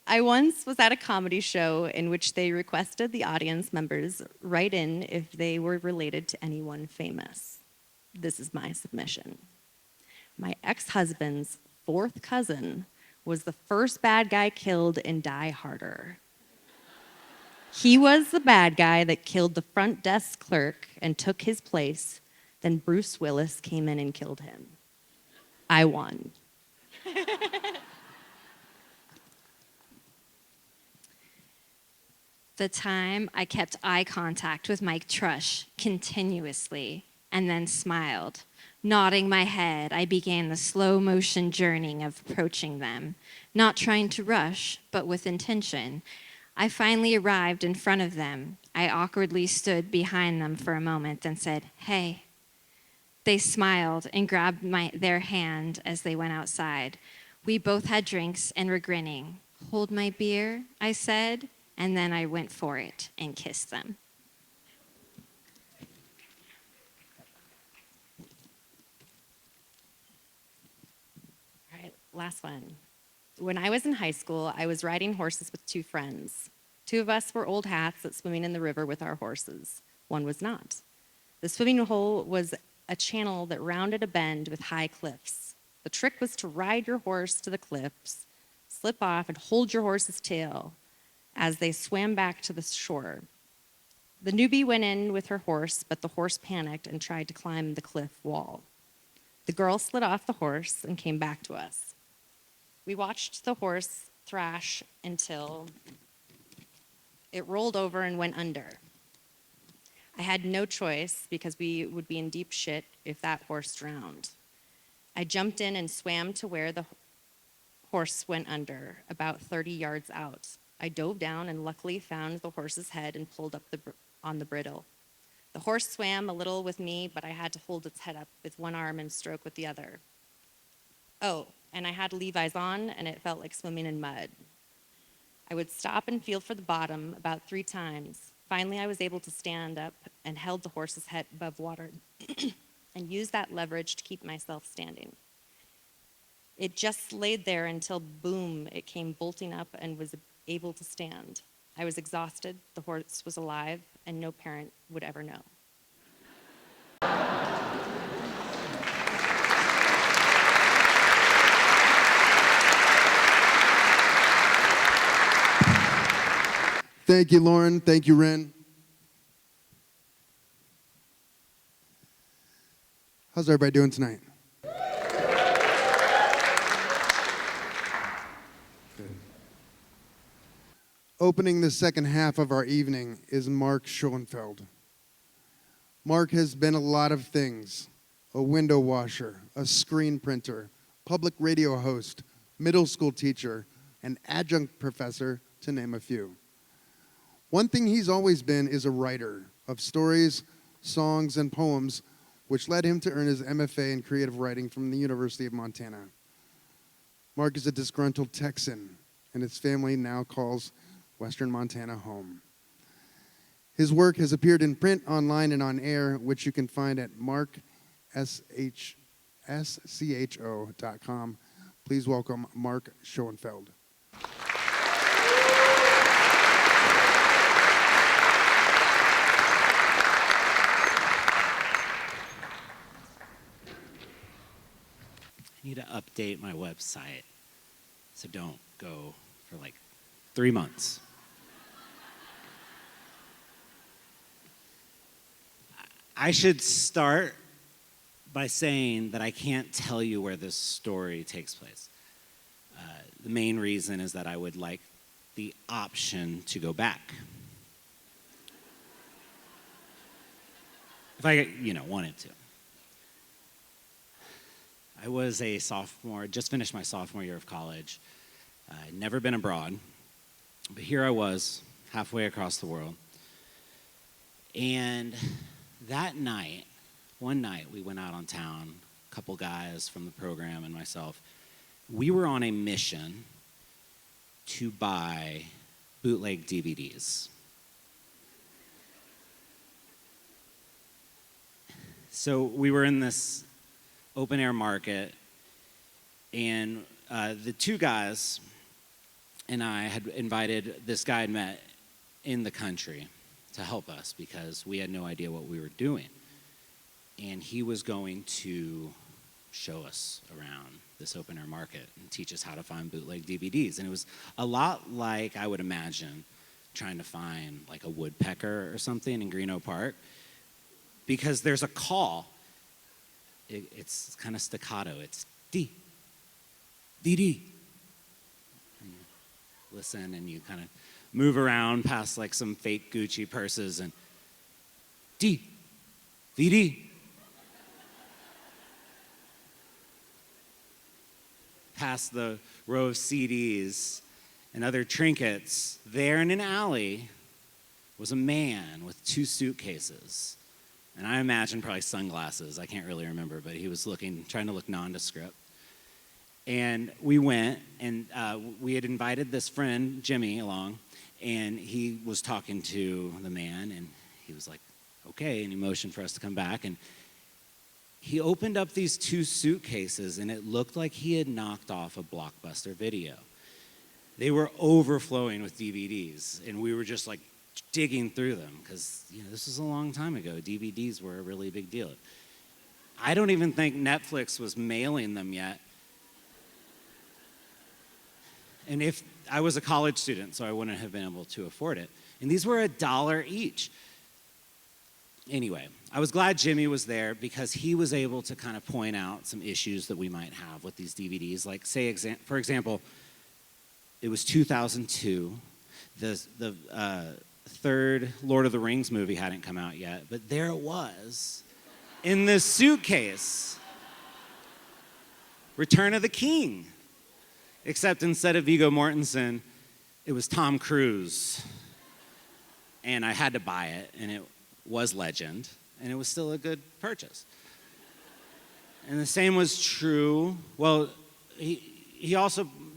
I once was at a comedy show in which they requested the audience members write in if they were related to anyone famous. This is my submission. My ex-husband's 4th cousin was the first bad guy killed in Die Harder. He was the bad guy that killed the front desk clerk and took his place. Then Bruce Willis came in and killed him. I won. The time I kept eye contact with Mike Trush continuously and then smiled. Nodding my head, I began the slow motion journey of approaching them, not trying to rush, but with intention. I finally arrived in front of them. I awkwardly stood behind them for a moment and said, "Hey." They smiled and grabbed their hand as they went outside. We both had drinks and were grinning. "Hold my beer," I said, and then I went for it and kissed them. All right, last one. When I was in high school, I was riding horses with two friends. Two of us were old hats at swimming in the river with our horses. One was not. The swimming hole was a channel that rounded a bend with high cliffs. The trick was to ride your horse to the cliffs, slip off, and hold your horse's tail as they swam back to the shore. The newbie went in with her horse, but the horse panicked and tried to climb the cliff wall. The girl slid off the horse and came back to us. We watched the horse thrash until it rolled over and went under. I had no choice because we would be in deep shit if that horse drowned. I jumped in and swam to where the horse went under, about 30 yards out. I dove down and luckily found the horse's head and pulled up on the bridle. The horse swam a little with me, but I had to hold its head up with one arm and stroke with the other. Oh, and I had Levi's on, and it felt like swimming in mud. I would stop and feel for the bottom about 3 times. Finally, I was able to stand up and held the horse's head above water and used that leverage to keep myself standing. It just laid there until, boom, it came bolting up and was able to stand. I was exhausted, the horse was alive, and no parent would ever know. Thank you, Lauren. Thank you, Ren. How's everybody doing tonight? Good. Opening the second half of our evening is Mark Schoenfeld. Mark has been a lot of things: a window washer, a screen printer, public radio host, middle school teacher, an adjunct professor, to name a few. One thing he's always been is a writer of stories, songs, and poems, which led him to earn his MFA in creative writing from the University of Montana. Mark is a disgruntled Texan, and his family now calls Western Montana home. His work has appeared in print, online, and on air, which you can find at markscho.com. Please welcome Mark Schoenfeld. I need to update my website, so don't go for like 3 months. I should start by saying that I can't tell you where this story takes place. The main reason is that I would like the option to go back. If I, wanted to. I was a sophomore, just finished my sophomore year of college. I'd never been abroad, but here I was, halfway across the world. And that night, one night, we went out on town, a couple guys from the program and myself. We were on a mission to buy bootleg DVDs. So we were in this open air market, and the two guys and I had invited this guy I'd met in the country to help us because we had no idea what we were doing. And he was going to show us around this open air market and teach us how to find bootleg DVDs. And it was a lot like I would imagine trying to find like a woodpecker or something in Greeno Park, because there's a call. It's kind of staccato. It's D, D, D. And you listen and you kind of move around past like some fake Gucci purses and D, V, D. past the row of CDs and other trinkets, there in an alley was a man with 2 suitcases. And I imagine probably sunglasses. I can't really remember, but he was trying to look nondescript. And we went, and we had invited this friend, Jimmy, along, and he was talking to the man, and he was like, okay, and he motioned for us to come back. And he opened up these 2 suitcases, and it looked like he had knocked off a Blockbuster video. They were overflowing with DVDs, and we were just like digging through them because, this was a long time ago. DVDs were a really big deal. I don't even think Netflix was mailing them yet. And if I was a college student, so I wouldn't have been able to afford it. And these were $1 each. Anyway, I was glad Jimmy was there because he was able to kind of point out some issues that we might have with these DVDs. Like, for example, it was 2002. The third Lord of the Rings movie hadn't come out yet, but there it was in this suitcase. Return of the King. Except instead of Viggo Mortensen, it was Tom Cruise. And I had to buy it, and it was Legend, and it was still a good purchase. And the same was true. Well,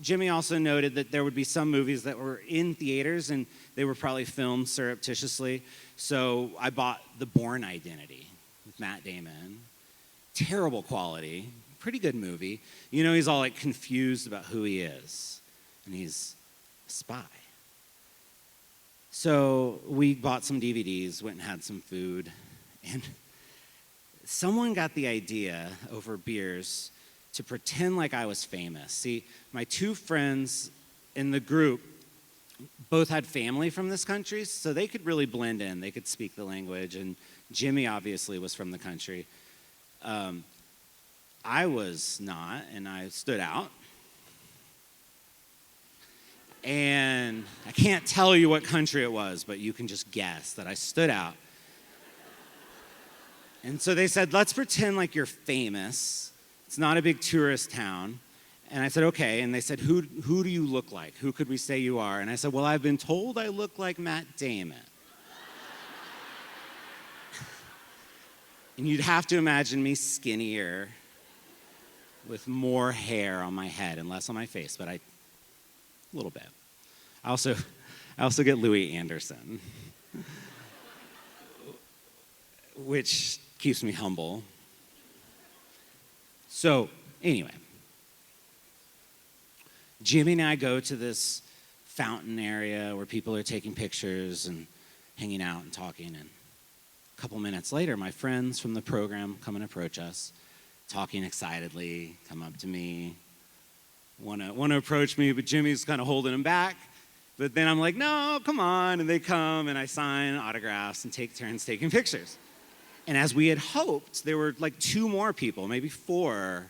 Jimmy also noted that there would be some movies that were in theaters, and they were probably filmed surreptitiously. So I bought The Bourne Identity with Matt Damon. Terrible quality. Pretty good movie. He's all like confused about who he is, and he's a spy. So we bought some DVDs, went and had some food, and someone got the idea over beers to pretend like I was famous. See, my 2 friends in the group both had family from this country, so they could really blend in. They could speak the language, and Jimmy obviously was from the country. I was not, and I stood out. And I can't tell you what country it was, but you can just guess that I stood out. And so they said, let's pretend like you're famous. It's not a big tourist town. And I said, okay. And they said, who do you look like? Who could we say you are? And I said, well, I've been told I look like Matt Damon. And you'd have to imagine me skinnier, with more hair on my head and less on my face, but a little bit. I also get Louis Anderson, which keeps me humble. So anyway, Jimmy and I go to this fountain area where people are taking pictures and hanging out and talking, and a couple minutes later, my friends from the program come and approach us, talking excitedly, come up to me, want to approach me, but Jimmy's kind of holding him back. But then I'm like, no, come on. And they come, and I sign autographs and take turns taking pictures. And as we had hoped, there were like 2 more people, maybe 4.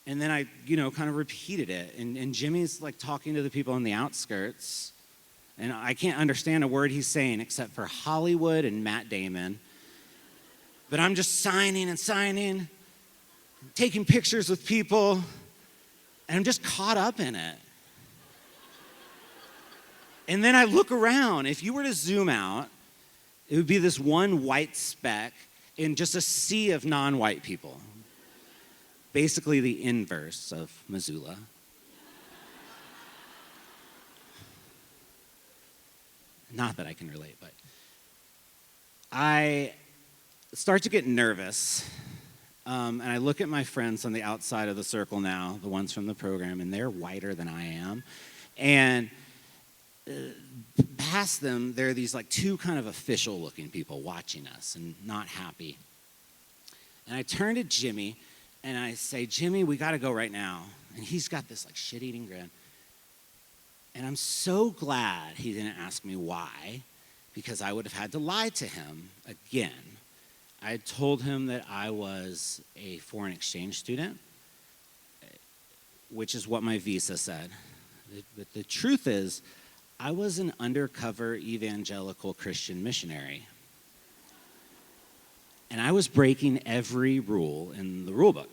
And then I, kind of repeated it. And Jimmy's like talking to the people on the outskirts. And I can't understand a word he's saying except for Hollywood and Matt Damon. But I'm just signing, taking pictures with people, and I'm just caught up in it. And then I look around. If you were to zoom out, it would be this one white speck in just a sea of non-white people. Basically the inverse of Missoula. Not that I can relate, but I start to get nervous, and I look at my friends on the outside of the circle now, the ones from the program, and they're whiter than I am. And past them, there are these like 2 kind of official-looking people watching us and not happy. And I turn to Jimmy, and I say, Jimmy, we got to go right now. And he's got this like shit-eating grin. And I'm so glad he didn't ask me why, because I would have had to lie to him again. I had told him that I was a foreign exchange student, which is what my visa said. But the truth is, I was an undercover evangelical Christian missionary. And I was breaking every rule in the rule book.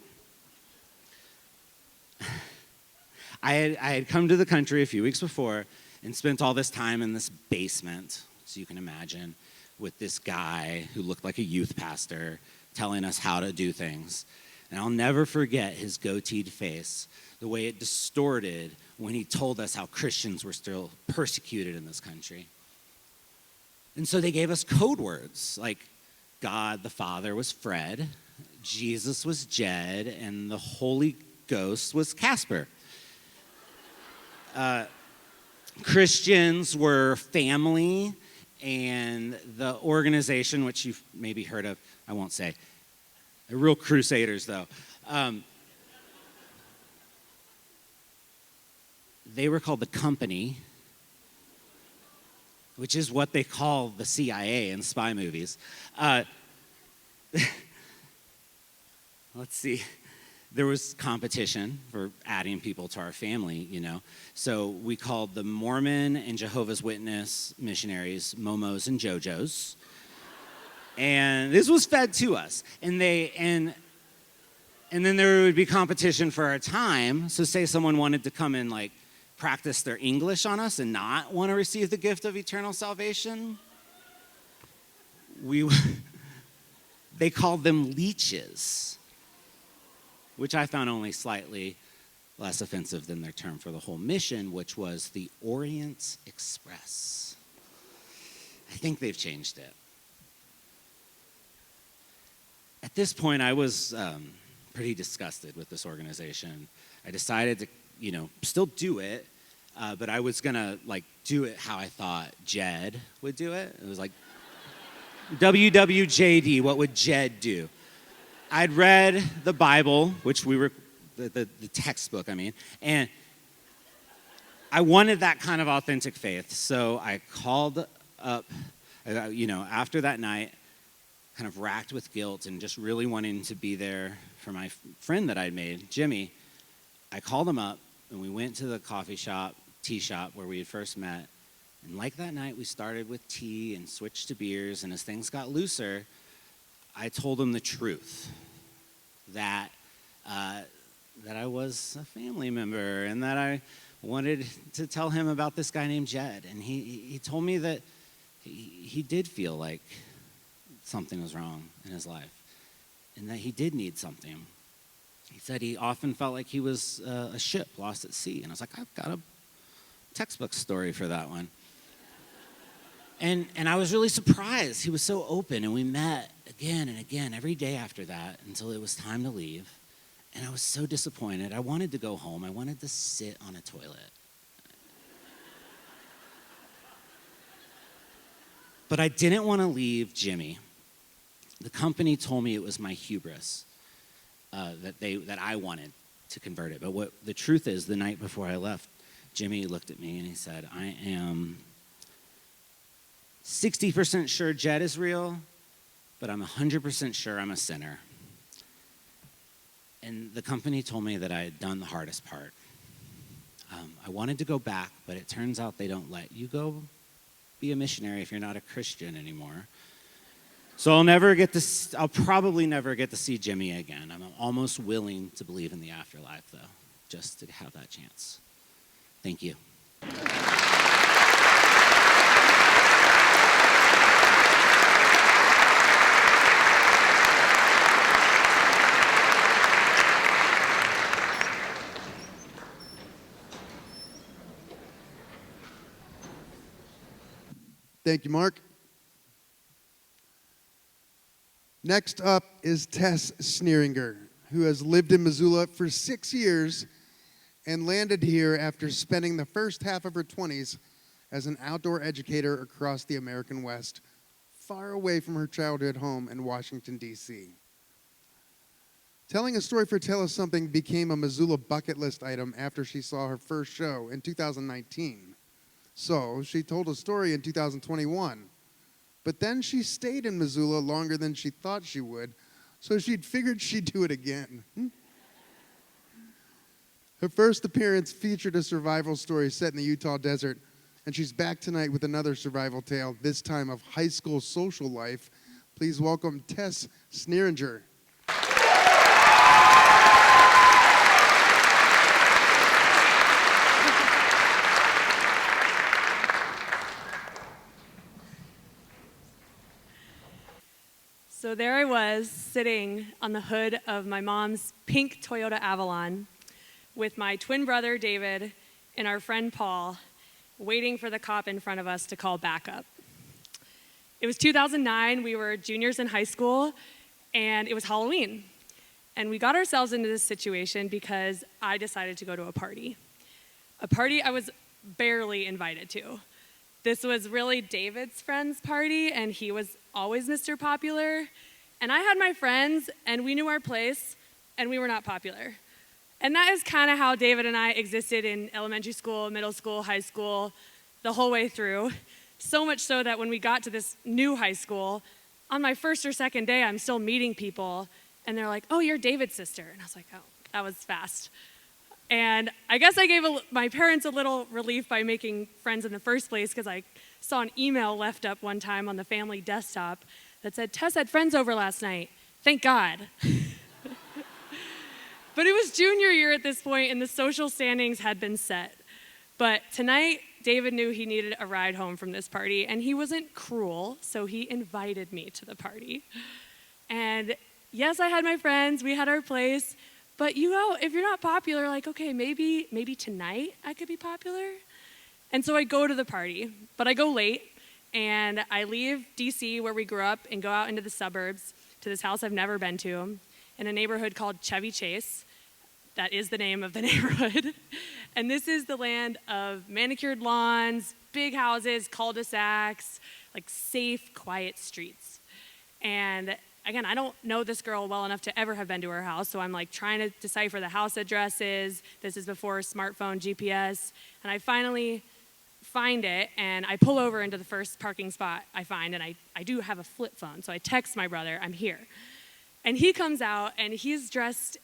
I had come to the country a few weeks before and spent all this time in this basement, so you can imagine, with this guy who looked like a youth pastor telling us how to do things. And I'll never forget his goateed face, the way it distorted when he told us how Christians were still persecuted in this country. And so they gave us code words, like God the Father was Fred, Jesus was Jed, and the Holy Ghost was Casper. Christians were family, and the organization, which you've maybe heard of, I won't say. They're real crusaders, though. They were called the Company, which is what they call the CIA in spy movies. Let's see. There was competition for adding people to our family, you know. So we called the Mormon and Jehovah's Witness missionaries Momos and Jojos. And this was fed to us. And then there would be competition for our time. So say someone wanted to come and like practice their English on us and not want to receive the gift of eternal salvation. They called them leeches, which I found only slightly less offensive than their term for the whole mission, which was the Orient Express. I think they've changed it. At this point, I was pretty disgusted with this organization. I decided to, still do it, but I was gonna do it how I thought Jed would do it. It was like, WWJD, what would Jed do? I'd read the Bible, which the textbook, and I wanted that kind of authentic faith. So I called up, after that night, kind of racked with guilt and just really wanting to be there for my friend that I'd made, Jimmy. I called him up, and we went to the tea shop where we had first met. And like that night, we started with tea and switched to beers, and as things got looser, I told him the truth, that I was a family member and that I wanted to tell him about this guy named Jed. And he told me that he did feel like something was wrong in his life and that he did need something. He said he often felt like he was a ship lost at sea. And I was like, I've got a textbook story for that one. And I was really surprised. He was so open, and we met again and again every day after that until it was time to leave. And I was so disappointed. I wanted to go home. I wanted to sit on a toilet. But I didn't want to leave Jimmy. The company told me it was my hubris, that I wanted to convert it. But what the truth is, the night before I left, Jimmy looked at me and he said, I am 60% sure Jed is real, but I'm 100% sure I'm a sinner. And the company told me that I had done the hardest part. I wanted to go back, but it turns out they don't let you go be a missionary if you're not a Christian anymore. So I'll probably never get to see Jimmy again. I'm almost willing to believe in the afterlife, though, just to have that chance. Thank you. Thank you, Mark. Next up is Tess Sneeringer, who has lived in Missoula for 6 years and landed here after spending the first half of her 20s as an outdoor educator across the American West, far away from her childhood home in Washington, D.C. Telling a story for Tell Us Something became a Missoula bucket list item after she saw her first show in 2019. So she told a story in 2021. But then she stayed in Missoula longer than she thought she would, so she'd figured she'd do it again. Her first appearance featured a survival story set in the Utah desert, and she's back tonight with another survival tale, this time of high school social life. Please welcome Tess Sneeringer. sitting on the hood of my mom's pink Toyota Avalon with my twin brother, David, and our friend Paul, waiting for the cop in front of us to call backup. It was 2009. We were juniors in high school, and it was Halloween. And we got ourselves into this situation because I decided to go to a party I was barely invited to. This was really David's friend's party, and he was always Mr. Popular. And I had my friends, and we knew our place, and we were not popular. And that is kind of how David and I existed in elementary school, middle school, high school, the whole way through. So much so that when we got to this new high school, on my first or second day, I'm still meeting people, and they're like, "Oh, you're David's sister." And I was like, "Oh, that was fast." And I guess I gave my parents a little relief by making friends in the first place, because I saw an email left up one time on the family desktop that said, "Tess had friends over last night. Thank God." But it was junior year at this point, and the social standings had been set. But tonight, David knew he needed a ride home from this party, and he wasn't cruel, so he invited me to the party. And yes, I had my friends, we had our place, but you know, if you're not popular, like, okay, maybe tonight I could be popular. And so I go to the party, but I go late, and I leave DC, where we grew up, and go out into the suburbs to this house I've never been to, in a neighborhood called Chevy Chase. That is the name of the neighborhood. And this is the land of manicured lawns, big houses, cul-de-sacs, like safe, quiet streets. And again, I don't know this girl well enough to ever have been to her house, so I'm like trying to decipher the house addresses. This is before smartphone GPS. And I finally find it, and I pull over into the first parking spot I find, and I do have a flip phone, so I text my brother, "I'm here." And he comes out, and he's dressed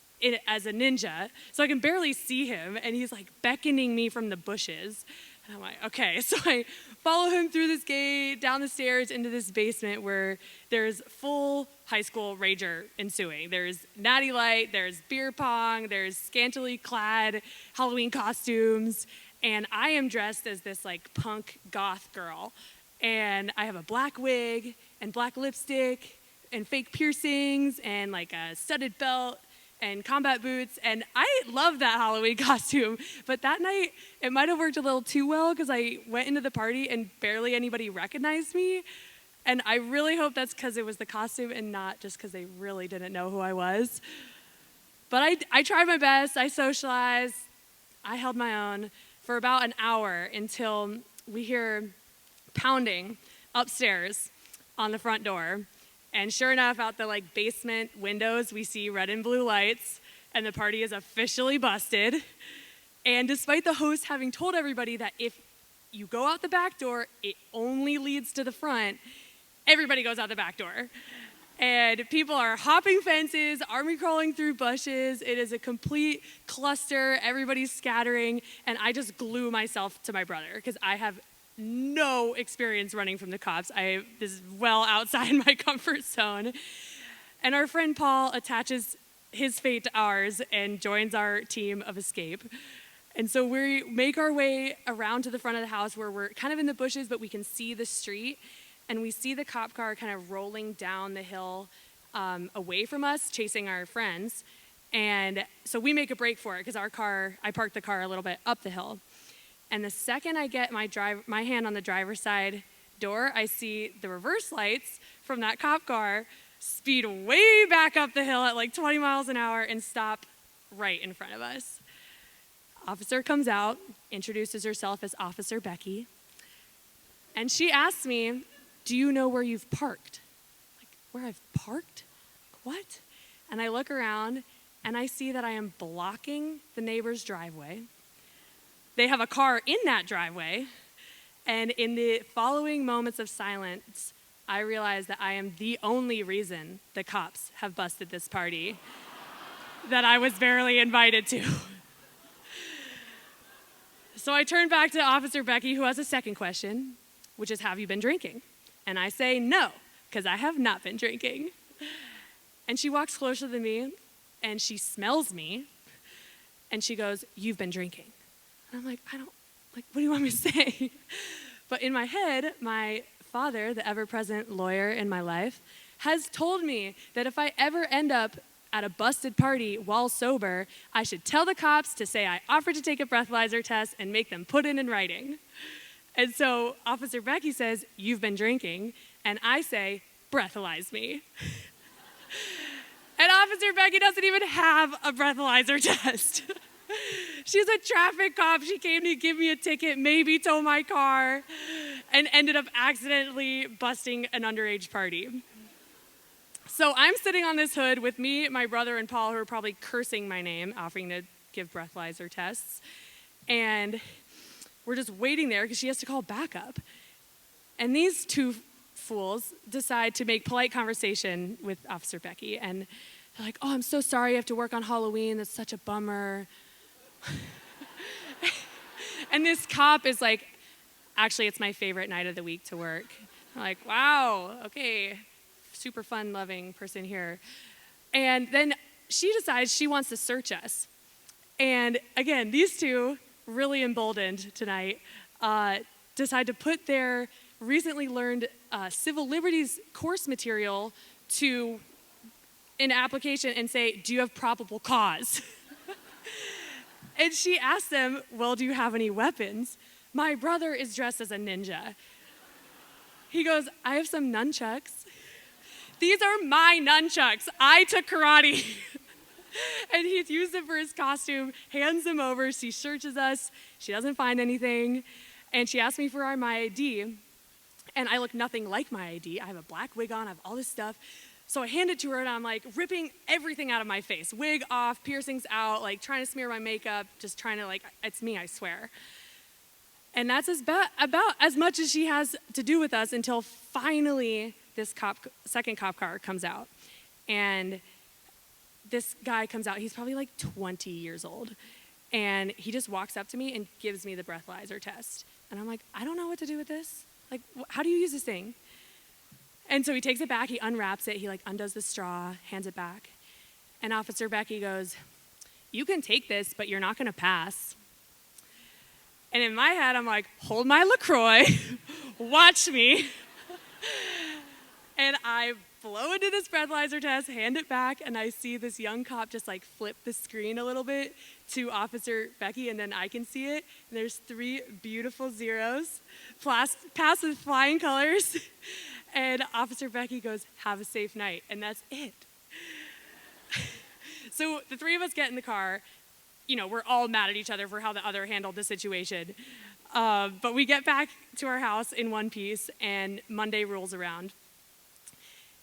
as a ninja, so I can barely see him, and he's like beckoning me from the bushes. And I'm like, okay. So I follow him through this gate, down the stairs, into this basement where there's full high school rager ensuing. There's natty light, there's beer pong, there's scantily clad Halloween costumes, and I am dressed as this like punk goth girl. And I have a black wig and black lipstick and fake piercings and like a studded belt and combat boots, and I love that Halloween costume, but that night it might have worked a little too well because I went into the party and barely anybody recognized me, and I really hope that's because it was the costume and not just because they really didn't know who I was. But I tried my best, I socialized, I held my own for about an hour until we hear pounding upstairs on the front door. And sure enough, out the like basement windows, we see red and blue lights, and the party is officially busted. And despite the host having told everybody that if you go out the back door, it only leads to the front, everybody goes out the back door. And people are hopping fences, army crawling through bushes. It is a complete cluster. Everybody's scattering, and I just glue myself to my brother because I have no experience running from the cops. This is well outside my comfort zone. And our friend Paul attaches his fate to ours and joins our team of escape. And so we make our way around to the front of the house where we're kind of in the bushes, but we can see the street. And we see the cop car kind of rolling down the hill away from us, chasing our friends. And so we make a break for it because I parked the car a little bit up the hill. And the second I get my hand on the driver's side door, I see the reverse lights from that cop car speed way back up the hill at like 20 miles an hour and stop right in front of us. Officer comes out, introduces herself as Officer Becky, and she asks me, "Do you know where you've parked?" Like, where I've parked? What? And I look around, and I see that I am blocking the neighbor's driveway. They have a car in that driveway, and in the following moments of silence, I realize that I am the only reason the cops have busted this party that I was barely invited to. So I turn back to Officer Becky, who has a second question, which is, have you been drinking? And I say no, because I have not been drinking. And she walks closer to me, and she smells me, and she goes, "You've been drinking." And I'm like, what do you want me to say? But in my head, my father, the ever-present lawyer in my life, has told me that if I ever end up at a busted party while sober, I should tell the cops to say I offered to take a breathalyzer test and make them put it in writing. And so Officer Becky says, "You've been drinking." And I say, "Breathalyze me." And Officer Becky doesn't even have a breathalyzer test. She's a traffic cop. She came to give me a ticket, maybe tow my car, and ended up accidentally busting an underage party. So I'm sitting on this hood with me, my brother, and Paul, who are probably cursing my name, offering to give breathalyzer tests. And we're just waiting there because she has to call backup. And these two fools decide to make polite conversation with Officer Becky. And they're like, "Oh, I'm so sorry you have to work on Halloween. That's such a bummer." And this cop is like, "Actually, it's my favorite night of the week to work." I'm like, "Wow, okay, super fun loving person here." And then she decides she wants to search us. And again, these two, really emboldened tonight, decide to put their recently learned civil liberties course material to an application and say, "Do you have probable cause?" And she asked them, "Well, do you have any weapons?" My brother is dressed as a ninja. He goes, "I have some nunchucks." These are my nunchucks. I took karate. And he's used them for his costume, hands them over. She searches us. She doesn't find anything. And she asked me for my ID. And I look nothing like my ID. I have a black wig on. I have all this stuff. So I hand it to her, and I'm like ripping everything out of my face. Wig off, piercings out, like trying to smear my makeup, just trying to it's me, I swear. And that's about as much as she has to do with us until finally this second cop car comes out. And this guy comes out. He's probably like 20 years old. And he just walks up to me and gives me the breathalyzer test. And I'm like, "I don't know what to do with this. Like, how do you use this thing?" And so he takes it back, he unwraps it, he undoes the straw, hands it back. And Officer Becky goes, "You can take this, but you're not gonna pass." And in my head, I'm like, hold my LaCroix, watch me. And I blow into this breathalyzer test, hand it back, and I see this young cop just flip the screen a little bit to Officer Becky, and then I can see it. And there's 3 beautiful zeros, passed with flying colors. And Officer Becky goes, "Have a safe night." And that's it. So the 3 of us get in the car. We're all mad at each other for how the other handled the situation. But we get back to our house in one piece, and Monday rolls around.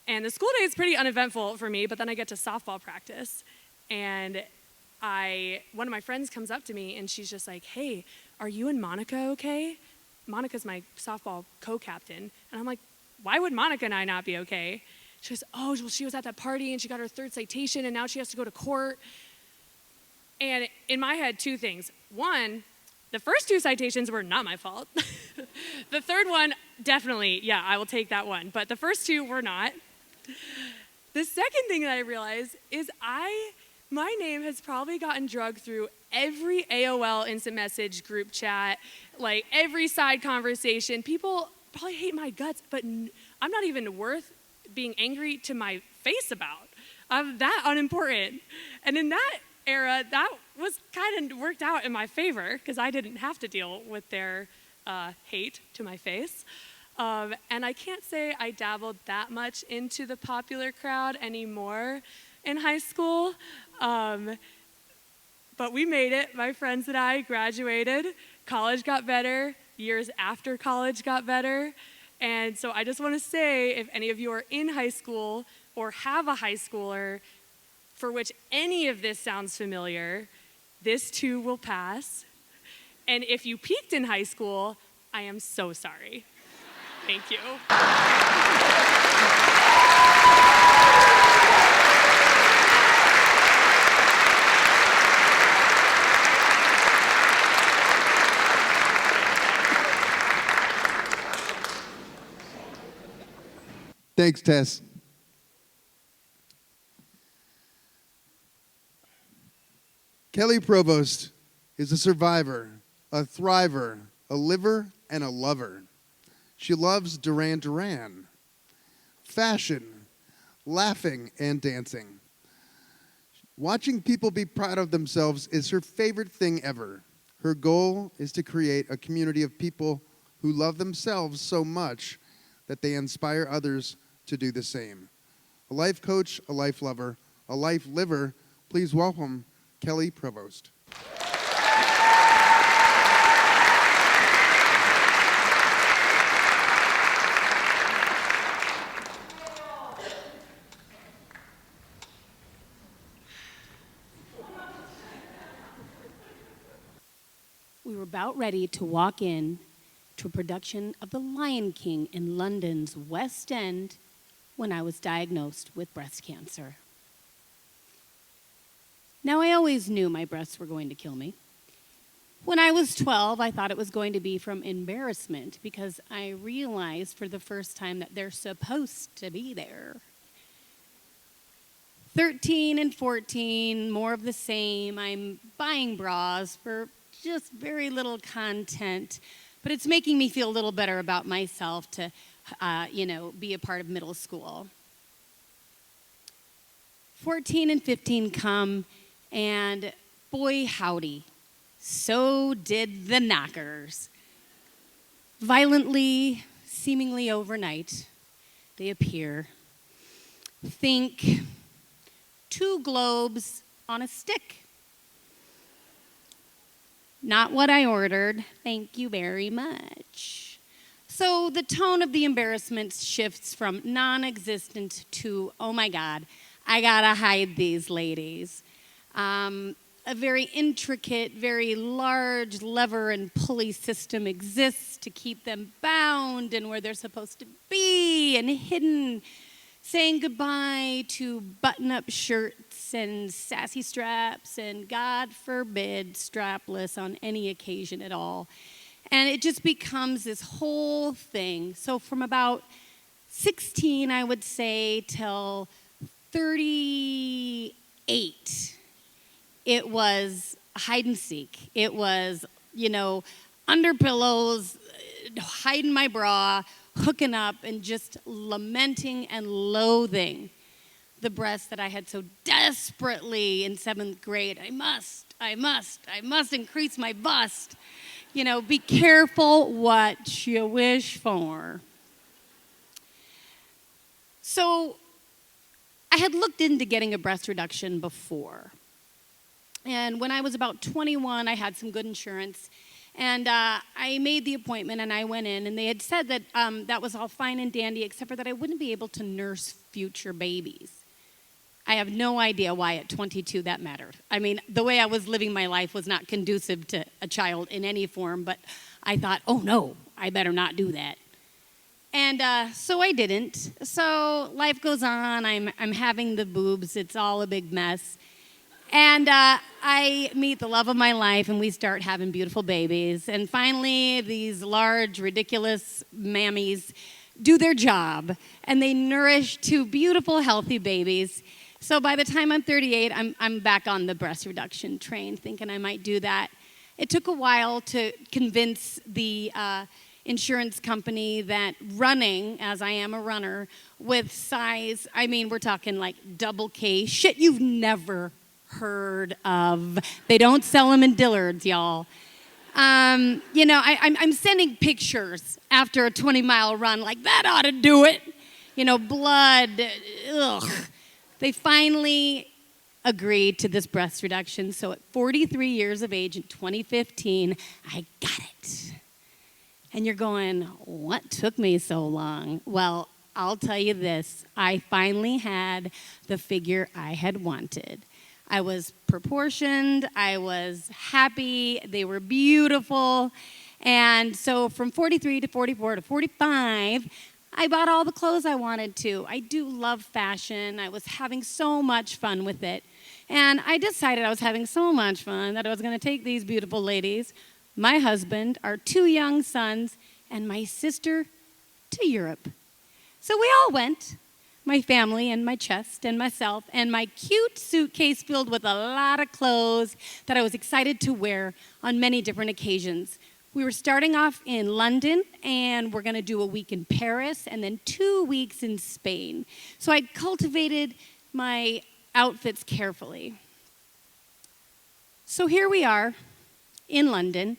And the school day is pretty uneventful for me, but then I get to softball practice. And one of my friends comes up to me, and she's just like, "Hey, are you and Monica okay?" Monica's my softball co-captain. And I'm like, "Why would Monica and I not be okay?" She goes, "Oh, well, she was at that party, and she got her 3rd citation, and now she has to go to court." And in my head, 2 things. One, the first 2 citations were not my fault. The 3rd one, definitely, yeah, I will take that one. But the first 2 were not. The second thing that I realized is my name has probably gotten drugged through every AOL instant message group chat, every side conversation. People probably hate my guts, but I'm not even worth being angry to my face about. I'm that unimportant. And in that era, that was kind of worked out in my favor because I didn't have to deal with their hate to my face. And I can't say I dabbled that much into the popular crowd anymore in high school. But we made it. My friends and I graduated. College got better. Years after college got better. And so I just want to say, if any of you are in high school or have a high schooler for which any of this sounds familiar, this too will pass. And if you peaked in high school, I am so sorry. Thank you. Thanks, Tess. Kelly Provost is a survivor, a thriver, a liver, and a lover. She loves Duran Duran, fashion, laughing and dancing. Watching people be proud of themselves is her favorite thing ever. Her goal is to create a community of people who love themselves so much that they inspire others to do the same. A life coach, a life lover, a life liver, please welcome Kelly Provost. We were about ready to walk in to a production of The Lion King in London's West End when I was diagnosed with breast cancer. Now, I always knew my breasts were going to kill me. When I was 12, I thought it was going to be from embarrassment because I realized for the first time that they're supposed to be there. 13 and 14, more of the same. I'm buying bras for just very little content, but it's making me feel a little better about myself to, be a part of middle school. 14 and 15 come, and boy howdy, so did the knockers. Violently, seemingly overnight, they appear. Think 2 globes on a stick. Not what I ordered, thank you very much. So the tone of the embarrassment shifts from non-existent to, oh my God, I gotta hide these ladies. A very intricate, very large lever and pulley system exists to keep them bound and where they're supposed to be and hidden, saying goodbye to button-up shirts and sassy straps and, God forbid, strapless on any occasion at all. And it just becomes this whole thing. So from about 16, I would say, till 38, it was hide and seek. It was, under pillows, hiding my bra, hooking up, and just lamenting and loathing the breasts that I had so desperately in 7th grade. I must increase my bust. Be careful what you wish for. So I had looked into getting a breast reduction before. And when I was about 21, I had some good insurance. And I made the appointment, and I went in, and they had said that that was all fine and dandy, except for that I wouldn't be able to nurse future babies. I have no idea why at 22 that mattered. I mean, the way I was living my life was not conducive to a child in any form, but I thought, oh no, I better not do that. And so I didn't. So life goes on. I'm having the boobs. It's all a big mess. And I meet the love of my life, and we start having beautiful babies. And finally, these large, ridiculous mammies do their job, and they nourish 2 beautiful, healthy babies. So by the time I'm 38, I'm back on the breast reduction train, thinking I might do that. It took a while to convince the insurance company that running, as I am a runner, with size, we're talking like double K, shit you've never heard of. They don't sell them in Dillard's, y'all. I'm sending pictures after a 20-mile run, like that ought to do it. Blood, ugh. They finally agreed to this breast reduction. So at 43 years of age in 2015, I got it. And you're going, what took me so long? Well, I'll tell you this. I finally had the figure I had wanted. I was proportioned. I was happy. They were beautiful. And so from 43 to 44 to 45, I bought all the clothes I wanted to. I do love fashion. I was having so much fun with it. And I decided I was having so much fun that I was going to take these beautiful ladies, my husband, our 2 young sons, and my sister to Europe. So we all went, my family and my chest and myself, and my cute suitcase filled with a lot of clothes that I was excited to wear on many different occasions. We were starting off in London, and we're going to do a week in Paris and then 2 weeks in Spain. So I cultivated my outfits carefully. So here we are in London.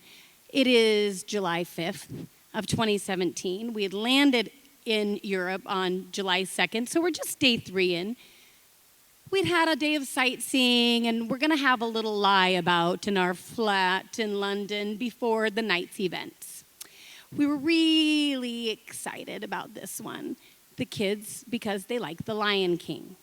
It is July 5th of 2017. We had landed in Europe on July 2nd, so we're just day 3 in. We'd had a day of sightseeing, and we're going to have a little lie about in our flat in London before the night's events. We were really excited about this one. The kids, because they like The Lion King.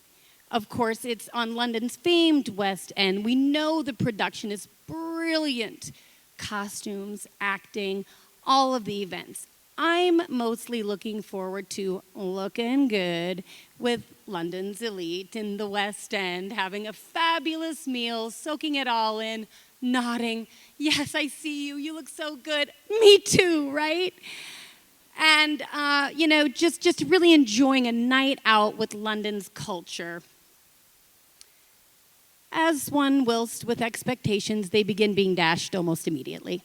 Of course, it's on London's famed West End. We know the production is brilliant. Costumes, acting, all of the events. I'm mostly looking forward to looking good with London's elite in the West End, having a fabulous meal, soaking it all in, nodding. Yes, I see you. You look so good. Me too, right? And, just really enjoying a night out with London's culture. As one whilst with expectations, they begin being dashed almost immediately.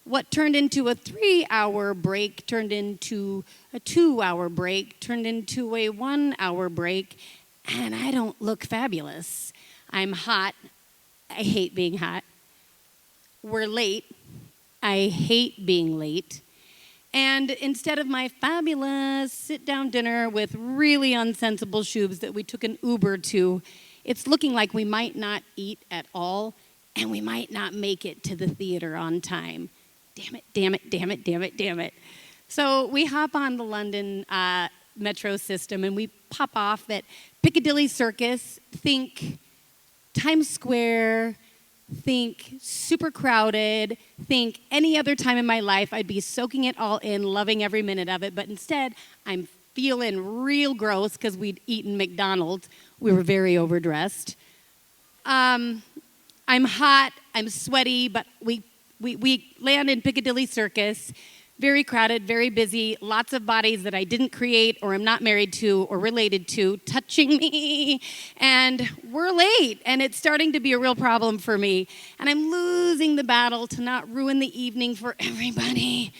What turned into a 3-hour break turned into a 2-hour break, turned into a 1-hour break, and I don't look fabulous. I'm hot. I hate being hot. We're late. I hate being late. And instead of my fabulous sit-down dinner with really unsensible shoes that we took an Uber to, it's looking like we might not eat at all, and we might not make it to the theater on time. Damn it, damn it, damn it, damn it, damn it. So we hop on the London metro system, and we pop off at Piccadilly Circus. Think Times Square. Think super crowded. Think any other time in my life I'd be soaking it all in, loving every minute of it. But instead, I'm feeling real gross because we'd eaten McDonald's. We were very overdressed. I'm hot. I'm sweaty, but we land in Piccadilly Circus, very crowded, very busy, lots of bodies that I didn't create or am not married to or related to touching me, and we're late, and it's starting to be a real problem for me, and I'm losing the battle to not ruin the evening for everybody,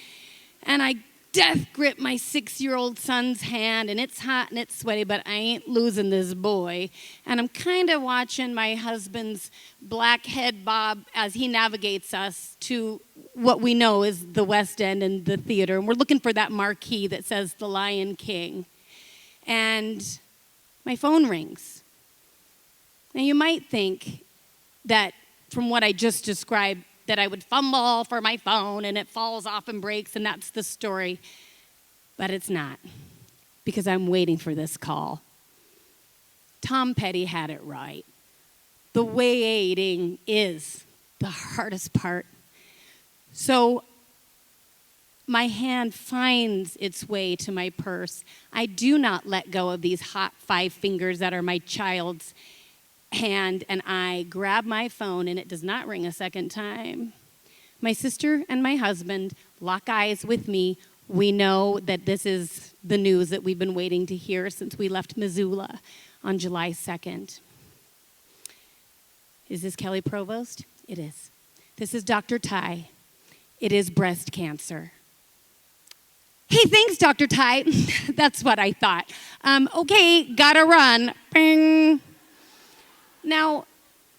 and I death grip my 6-year-old son's hand, and it's hot and it's sweaty, but I ain't losing this boy. And I'm kind of watching my husband's black head bob as he navigates us to what we know is the West End and the theater. And we're looking for that marquee that says The Lion King. And my phone rings. Now, you might think that from what I just described, that I would fumble for my phone and it falls off and breaks, and that's the story. But it's not, because I'm waiting for this call. Tom Petty had it right. The waiting is the hardest part. So my hand finds its way to my purse. I do not let go of these hot 5 fingers that are my child's hand, and I grab my phone, and it does not ring a second time. My sister and my husband lock eyes with me. We know that this is the news that we've been waiting to hear since we left Missoula on July 2nd. Is this Kelly Provost? It is. This is Dr. Ty. It is breast cancer. Hey, thanks, Dr. Ty. That's what I thought. Okay, gotta run. Bing. Now,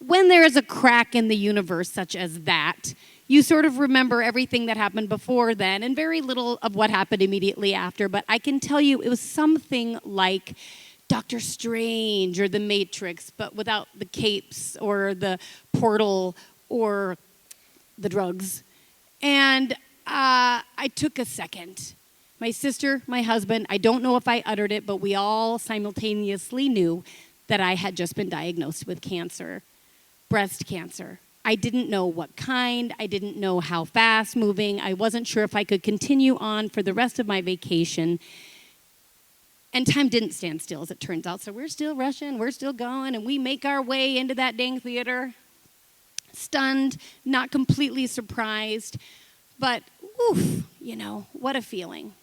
when there is a crack in the universe such as that, you sort of remember everything that happened before then and very little of what happened immediately after. But I can tell you it was something like Doctor Strange or The Matrix, but without the capes or the portal or the drugs. And I took a second. My sister, my husband, I don't know if I uttered it, but we all simultaneously knew that I had just been diagnosed with cancer, breast cancer. I didn't know what kind. I didn't know how fast moving. I wasn't sure if I could continue on for the rest of my vacation. And time didn't stand still, as it turns out. So we're still rushing, we're still going, and we make our way into that dang theater. Stunned, not completely surprised, but oof, what a feeling.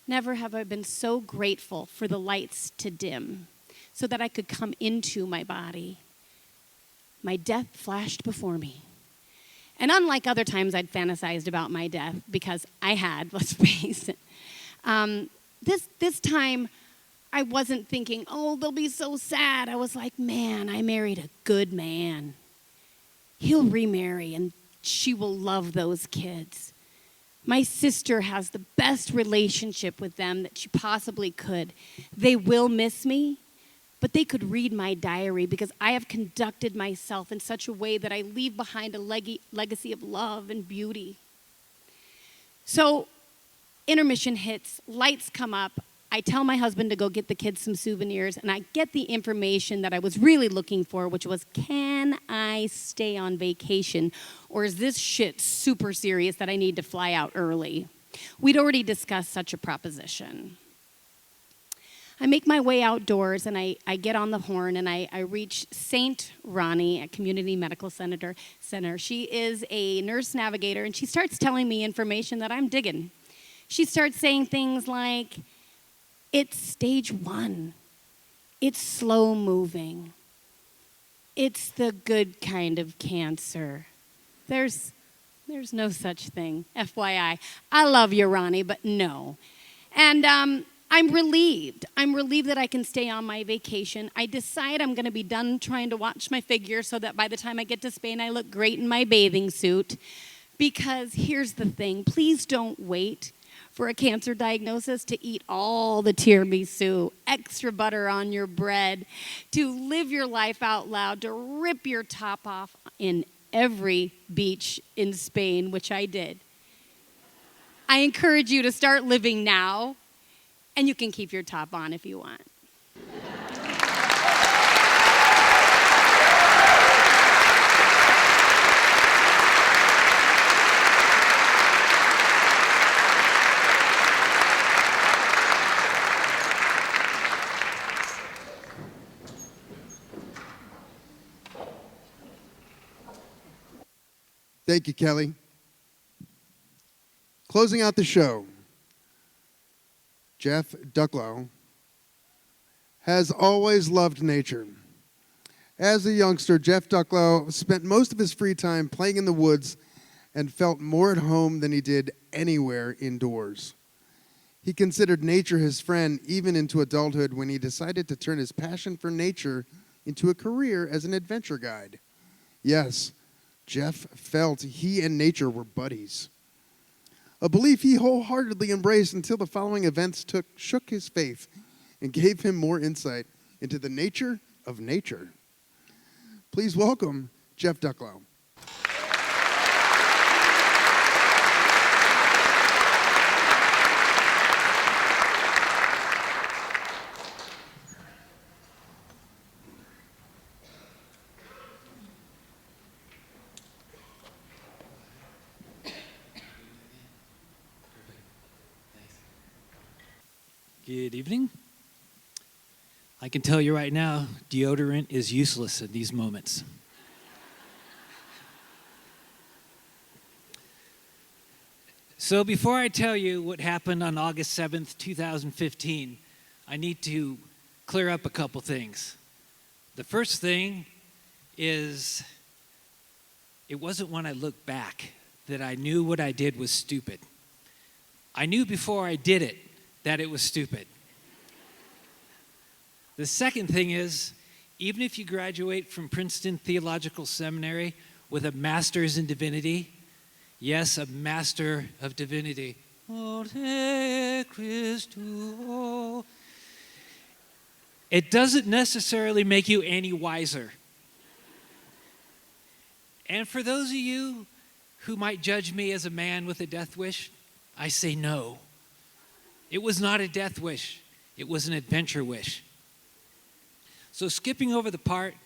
Never have I been so grateful for the lights to dim so that I could come into my body. My death flashed before me. And unlike other times I'd fantasized about my death, because I had, let's face it, this time I wasn't thinking, oh, they'll be so sad. I was like, man, I married a good man. He'll remarry and she will love those kids. My sister has the best relationship with them that she possibly could. They will miss me, but they could read my diary because I have conducted myself in such a way that I leave behind a legacy of love and beauty. So intermission hits, lights come up. I tell my husband to go get the kids some souvenirs, and I get the information that I was really looking for, which was, can I stay on vacation, or is this shit super serious that I need to fly out early? We'd already discussed such a proposition. I make my way outdoors, and I get on the horn, and I reach St. Ronnie at Community Medical Center. She is a nurse navigator, and she starts telling me information that I'm digging. She starts saying things like, it's stage 1. It's slow moving. It's the good kind of cancer. There's no such thing, FYI. I love you, Ronnie, but no. And I'm relieved. I'm relieved that I can stay on my vacation. I decide I'm going to be done trying to watch my figure so that by the time I get to Spain, I look great in my bathing suit. Because here's the thing. Please don't wait for a cancer diagnosis to eat all the tiramisu, extra butter on your bread, to live your life out loud, to rip your top off in every beach in Spain, which I did. I encourage you to start living now, and you can keep your top on if you want. Thank you, Kelly. Closing out the show, Jeff Ducklow has always loved nature. As a youngster, Jeff Ducklow spent most of his free time playing in the woods and felt more at home than he did anywhere indoors. He considered nature his friend even into adulthood when he decided to turn his passion for nature into a career as an adventure guide. Yes, Jeff felt he and nature were buddies. A belief he wholeheartedly embraced until the following events shook his faith and gave him more insight into the nature of nature. Please welcome Jeff Ducklow. Good evening. I can tell you right now, deodorant is useless in these moments. So before I tell you what happened on August 7th, 2015, I need to clear up a couple things. The first thing is, it wasn't when I looked back that I knew what I did was stupid. I knew before I did it that it was stupid. The second thing is, even if you graduate from Princeton Theological Seminary with a master's in divinity, yes, a master of divinity, it doesn't necessarily make you any wiser. And for those of you who might judge me as a man with a death wish, I say no. It was not a death wish. It was an adventure wish. So skipping over the part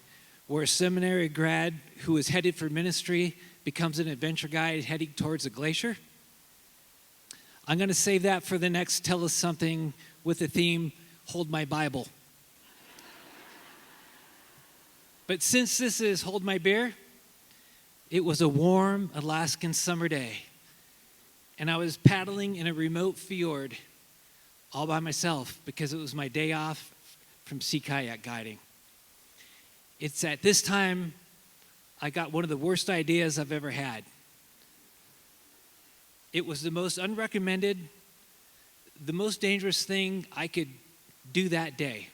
where a seminary grad who is headed for ministry becomes an adventure guide heading towards a glacier, I'm going to save that for the next Tell Us Something with the theme, Hold My Bible. But since this is Hold My Beer, it was a warm Alaskan summer day, and I was paddling in a remote fjord all by myself because it was my day off from sea kayak guiding. It's at this time I got one of the worst ideas I've ever had. It was the most unrecommended, the most dangerous thing I could do that day.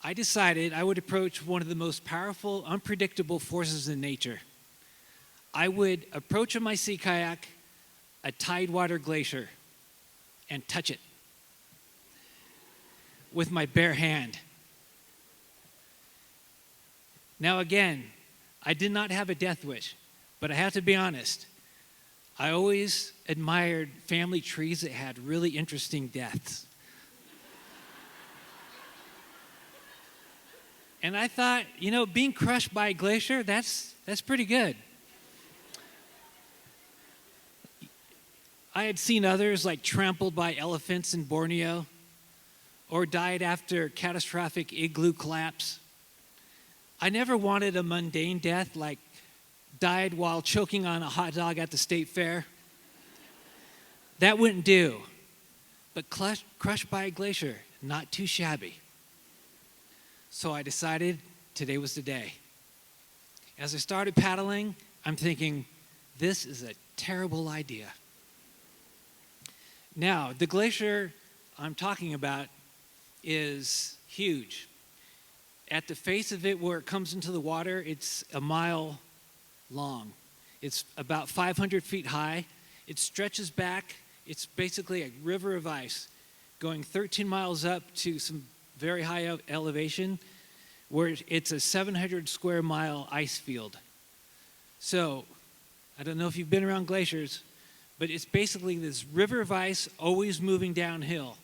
I decided I would approach one of the most powerful, unpredictable forces in nature. I would approach on my sea kayak a tidewater glacier and touch it with my bare hand. Now again, I did not have a death wish, but I have to be honest, I always admired family trees that had really interesting deaths. And I thought, being crushed by a glacier, that's pretty good. I had seen others like trampled by elephants in Borneo or died after catastrophic igloo collapse. I never wanted a mundane death like died while choking on a hot dog at the state fair. That wouldn't do. But crushed by a glacier, not too shabby. So I decided today was the day. As I started paddling, I'm thinking, this is a terrible idea. Now, the glacier I'm talking about is huge. At the face of it, where it comes into the water, it's a mile long. It's about 500 feet high. It stretches back. It's basically a river of ice going 13 miles up to some very high elevation, where it's a 700 square mile ice field. So, I don't know if you've been around glaciers, but it's basically this river of ice always moving downhill.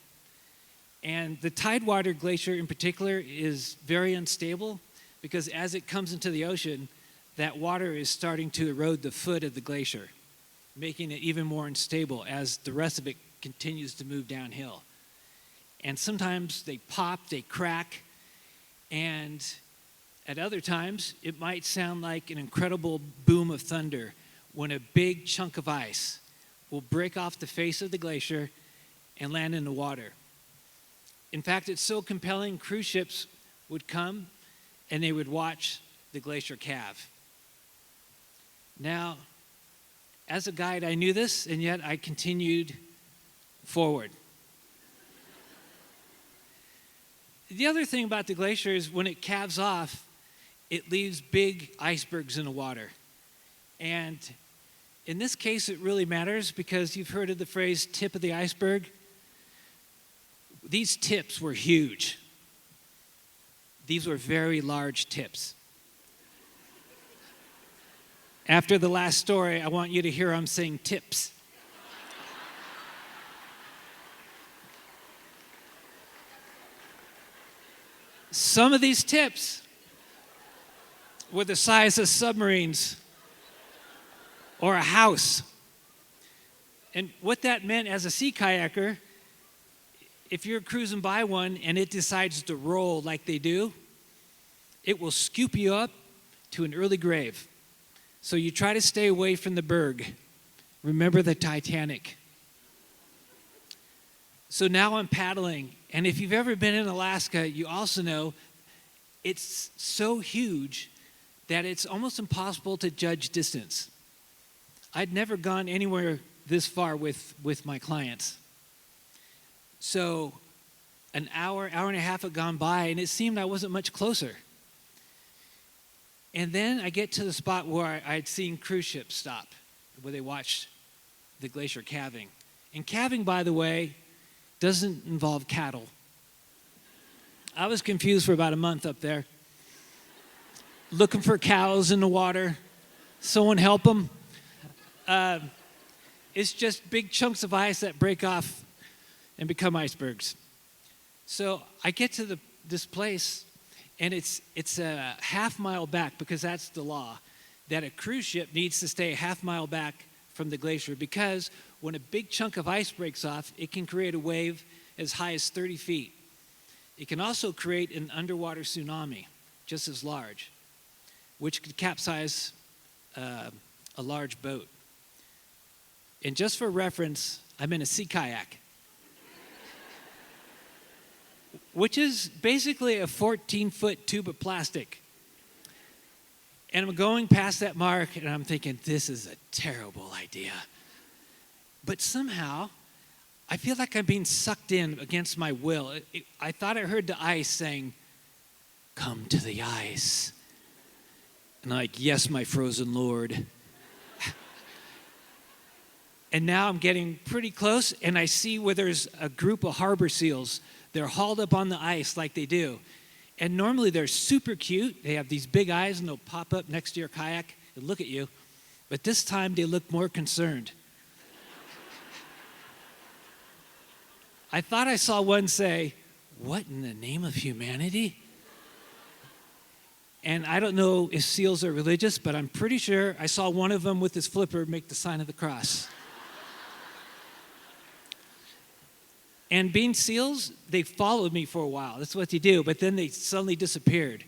And the Tidewater Glacier in particular is very unstable because as it comes into the ocean, that water is starting to erode the foot of the glacier, making it even more unstable as the rest of it continues to move downhill. And sometimes they pop, they crack, and at other times it might sound like an incredible boom of thunder when a big chunk of ice will break off the face of the glacier and land in the water. In fact, it's so compelling, cruise ships would come and they would watch the glacier calve. Now, as a guide, I knew this, and yet I continued forward. The other thing about the glacier is when it calves off, it leaves big icebergs in the water. And in this case, it really matters because you've heard of the phrase tip of the iceberg. These tips were huge. These were very large tips. After the last story, I want you to hear I'm saying tips. Some of these tips were the size of submarines or a house. And what that meant as a sea kayaker, if you're cruising by one and it decides to roll like they do, it will scoop you up to an early grave. So you try to stay away from the berg. Remember the Titanic. So now I'm paddling, and if you've ever been in Alaska, you also know it's so huge that it's almost impossible to judge distance. I'd never gone anywhere this far with my clients. So an hour and a half had gone by, and it seemed I wasn't much closer. And then I get to the spot where I'd seen cruise ships stop, where they watched the glacier calving. And calving, by the way, doesn't involve cattle. I was confused for about a month up there, looking for cows in the water. Someone help them. It's just big chunks of ice that break off and become icebergs. So I get to this place, and it's a half mile back, because that's the law, that a cruise ship needs to stay a half mile back from the glacier, because when a big chunk of ice breaks off, it can create a wave as high as 30 feet. It can also create an underwater tsunami, just as large, which could capsize a large boat. And just for reference, I'm in a sea kayak, which is basically a 14-foot tube of plastic. And I'm going past that mark, and I'm thinking, this is a terrible idea. But somehow, I feel like I'm being sucked in against my will. I thought I heard the ice saying, "Come to the ice." And I'm like, "Yes, my frozen lord." And now I'm getting pretty close, and I see where there's a group of harbor seals. They're hauled up on the ice like they do. And normally they're super cute. They have these big eyes, and they'll pop up next to your kayak and look at you. But this time they look more concerned. I thought I saw one say, "What in the name of humanity?" And I don't know if seals are religious, but I'm pretty sure I saw one of them with his flipper make the sign of the cross. And being seals, they followed me for a while. That's what they do. But then they suddenly disappeared,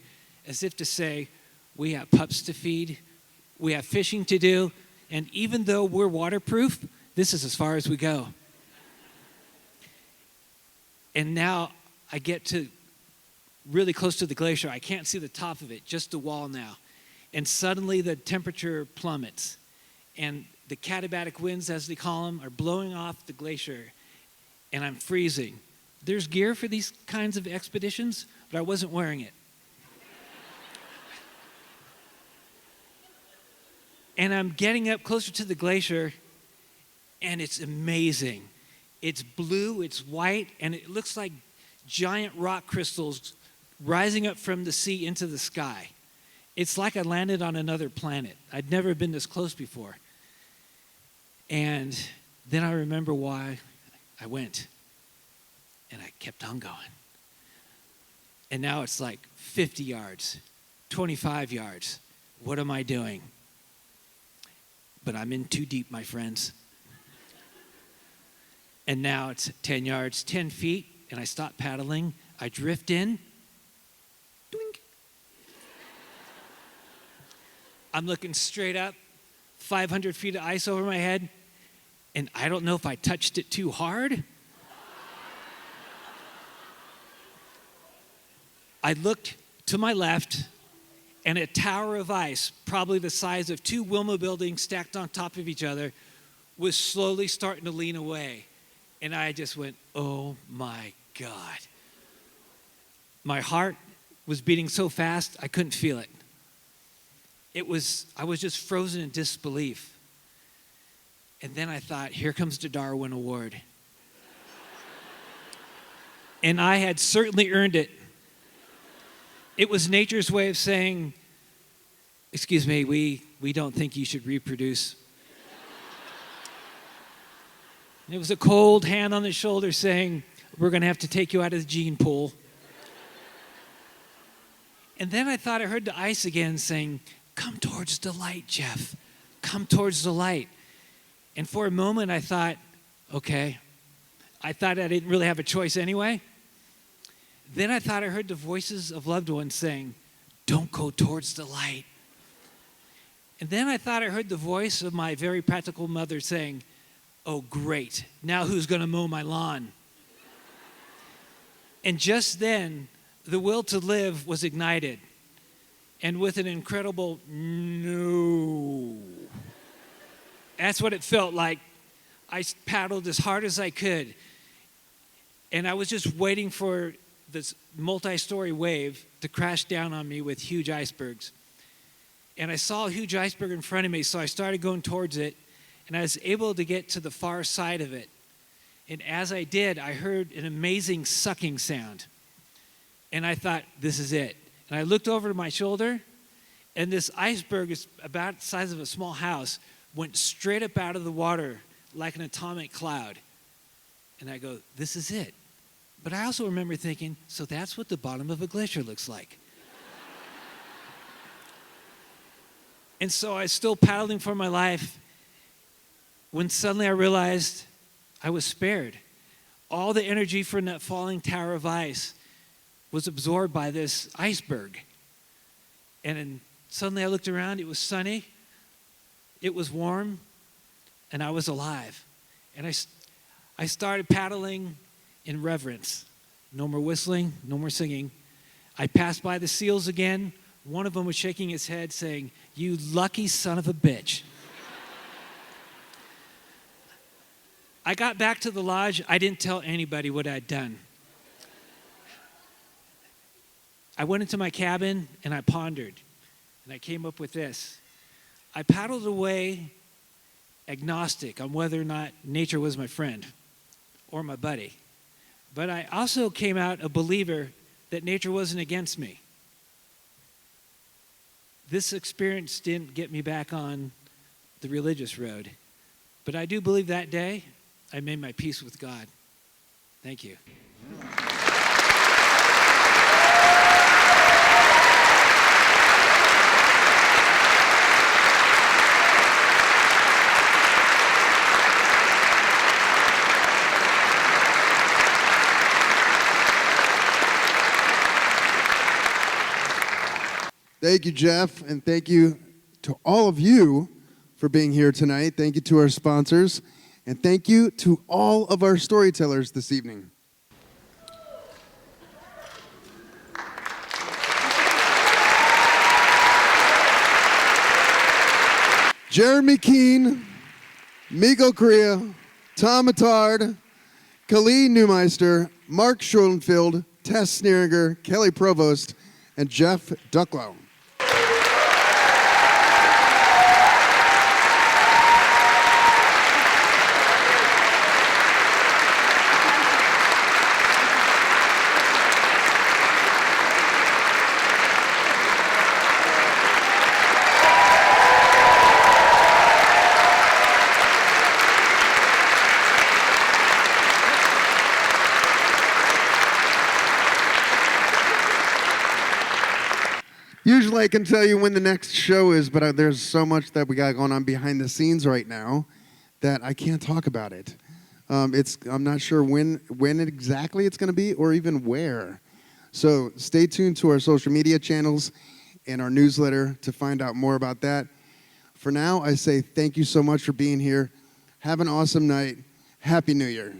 as if to say, we have pups to feed, we have fishing to do, and even though we're waterproof, this is as far as we go. And now I get to really close to the glacier. I can't see the top of it, just the wall now. And suddenly the temperature plummets. And the katabatic winds, as they call them, are blowing off the glacier. And I'm freezing. There's gear for these kinds of expeditions, but I wasn't wearing it. And I'm getting up closer to the glacier, and it's amazing. It's blue, it's white, and it looks like giant rock crystals rising up from the sea into the sky. It's like I landed on another planet. I'd never been this close before. And then I remember why I went, and I kept on going. And now it's like 50 yards, 25 yards. What am I doing? But I'm in too deep, my friends. And now it's 10 yards, 10 feet, and I stop paddling. I drift in. Doink. I'm looking straight up, 500 feet of ice over my head. And I don't know if I touched it too hard. I looked to my left, and a tower of ice, probably the size of 2 Wilma buildings stacked on top of each other, was slowly starting to lean away. And I just went, oh my God. My heart was beating so fast, I couldn't feel it. I was just frozen in disbelief. And then I thought, here comes the Darwin Award. And I had certainly earned it. It was nature's way of saying, excuse me, we don't think you should reproduce. And it was a cold hand on the shoulder saying, we're going to have to take you out of the gene pool. And then I thought I heard the ice again saying, come towards the light, Jeff. Come towards the light. And for a moment, I thought, okay. I thought I didn't really have a choice anyway. Then I thought I heard the voices of loved ones saying, don't go towards the light. And then I thought I heard the voice of my very practical mother saying, oh, great. Now who's going to mow my lawn? And just then, the will to live was ignited. And with an incredible no. That's what it felt like. I paddled as hard as I could. And I was just waiting for this multi-story wave to crash down on me with huge icebergs. And I saw a huge iceberg in front of me, so I started going towards it. And I was able to get to the far side of it. And as I did, I heard an amazing sucking sound. And I thought, this is it. And I looked over to my shoulder, and this iceberg is about the size of a small house, went straight up out of the water like an atomic cloud. And I go, this is it. But I also remember thinking, so that's what the bottom of a glacier looks like. And so I was still paddling for my life when suddenly I realized I was spared. All the energy from that falling tower of ice was absorbed by this iceberg. And then suddenly I looked around, it was sunny, it was warm, and I was alive. And I started paddling in reverence. No more whistling, no more singing. I passed by the seals again, One of them was shaking his head saying, "You lucky son of a bitch." I got back to the lodge. I didn't tell anybody what I'd done. I went into my cabin and I pondered, and I came up with this. I paddled away agnostic on whether or not nature was my friend or my buddy. But I also came out a believer that nature wasn't against me. This experience didn't get me back on the religious road. But I do believe that day I made my peace with God. Thank you. Thank you, Jeff, and thank you to all of you for being here tonight. Thank you to our sponsors, and thank you to all of our storytellers this evening. Jeremy Keene, Miko Korea, Tom Attard, Colleen Neumeister, Mark Schoenfeld, Tess Sneeringer, Kelly Provost, and Jeff Ducklow. Usually I can tell you when the next show is, but there's so much that we got going on behind the scenes right now that I can't talk about it. I'm not sure when exactly it's going to be or even where. So stay tuned to our social media channels and our newsletter to find out more about that. For now, I say thank you so much for being here. Have an awesome night. Happy New Year.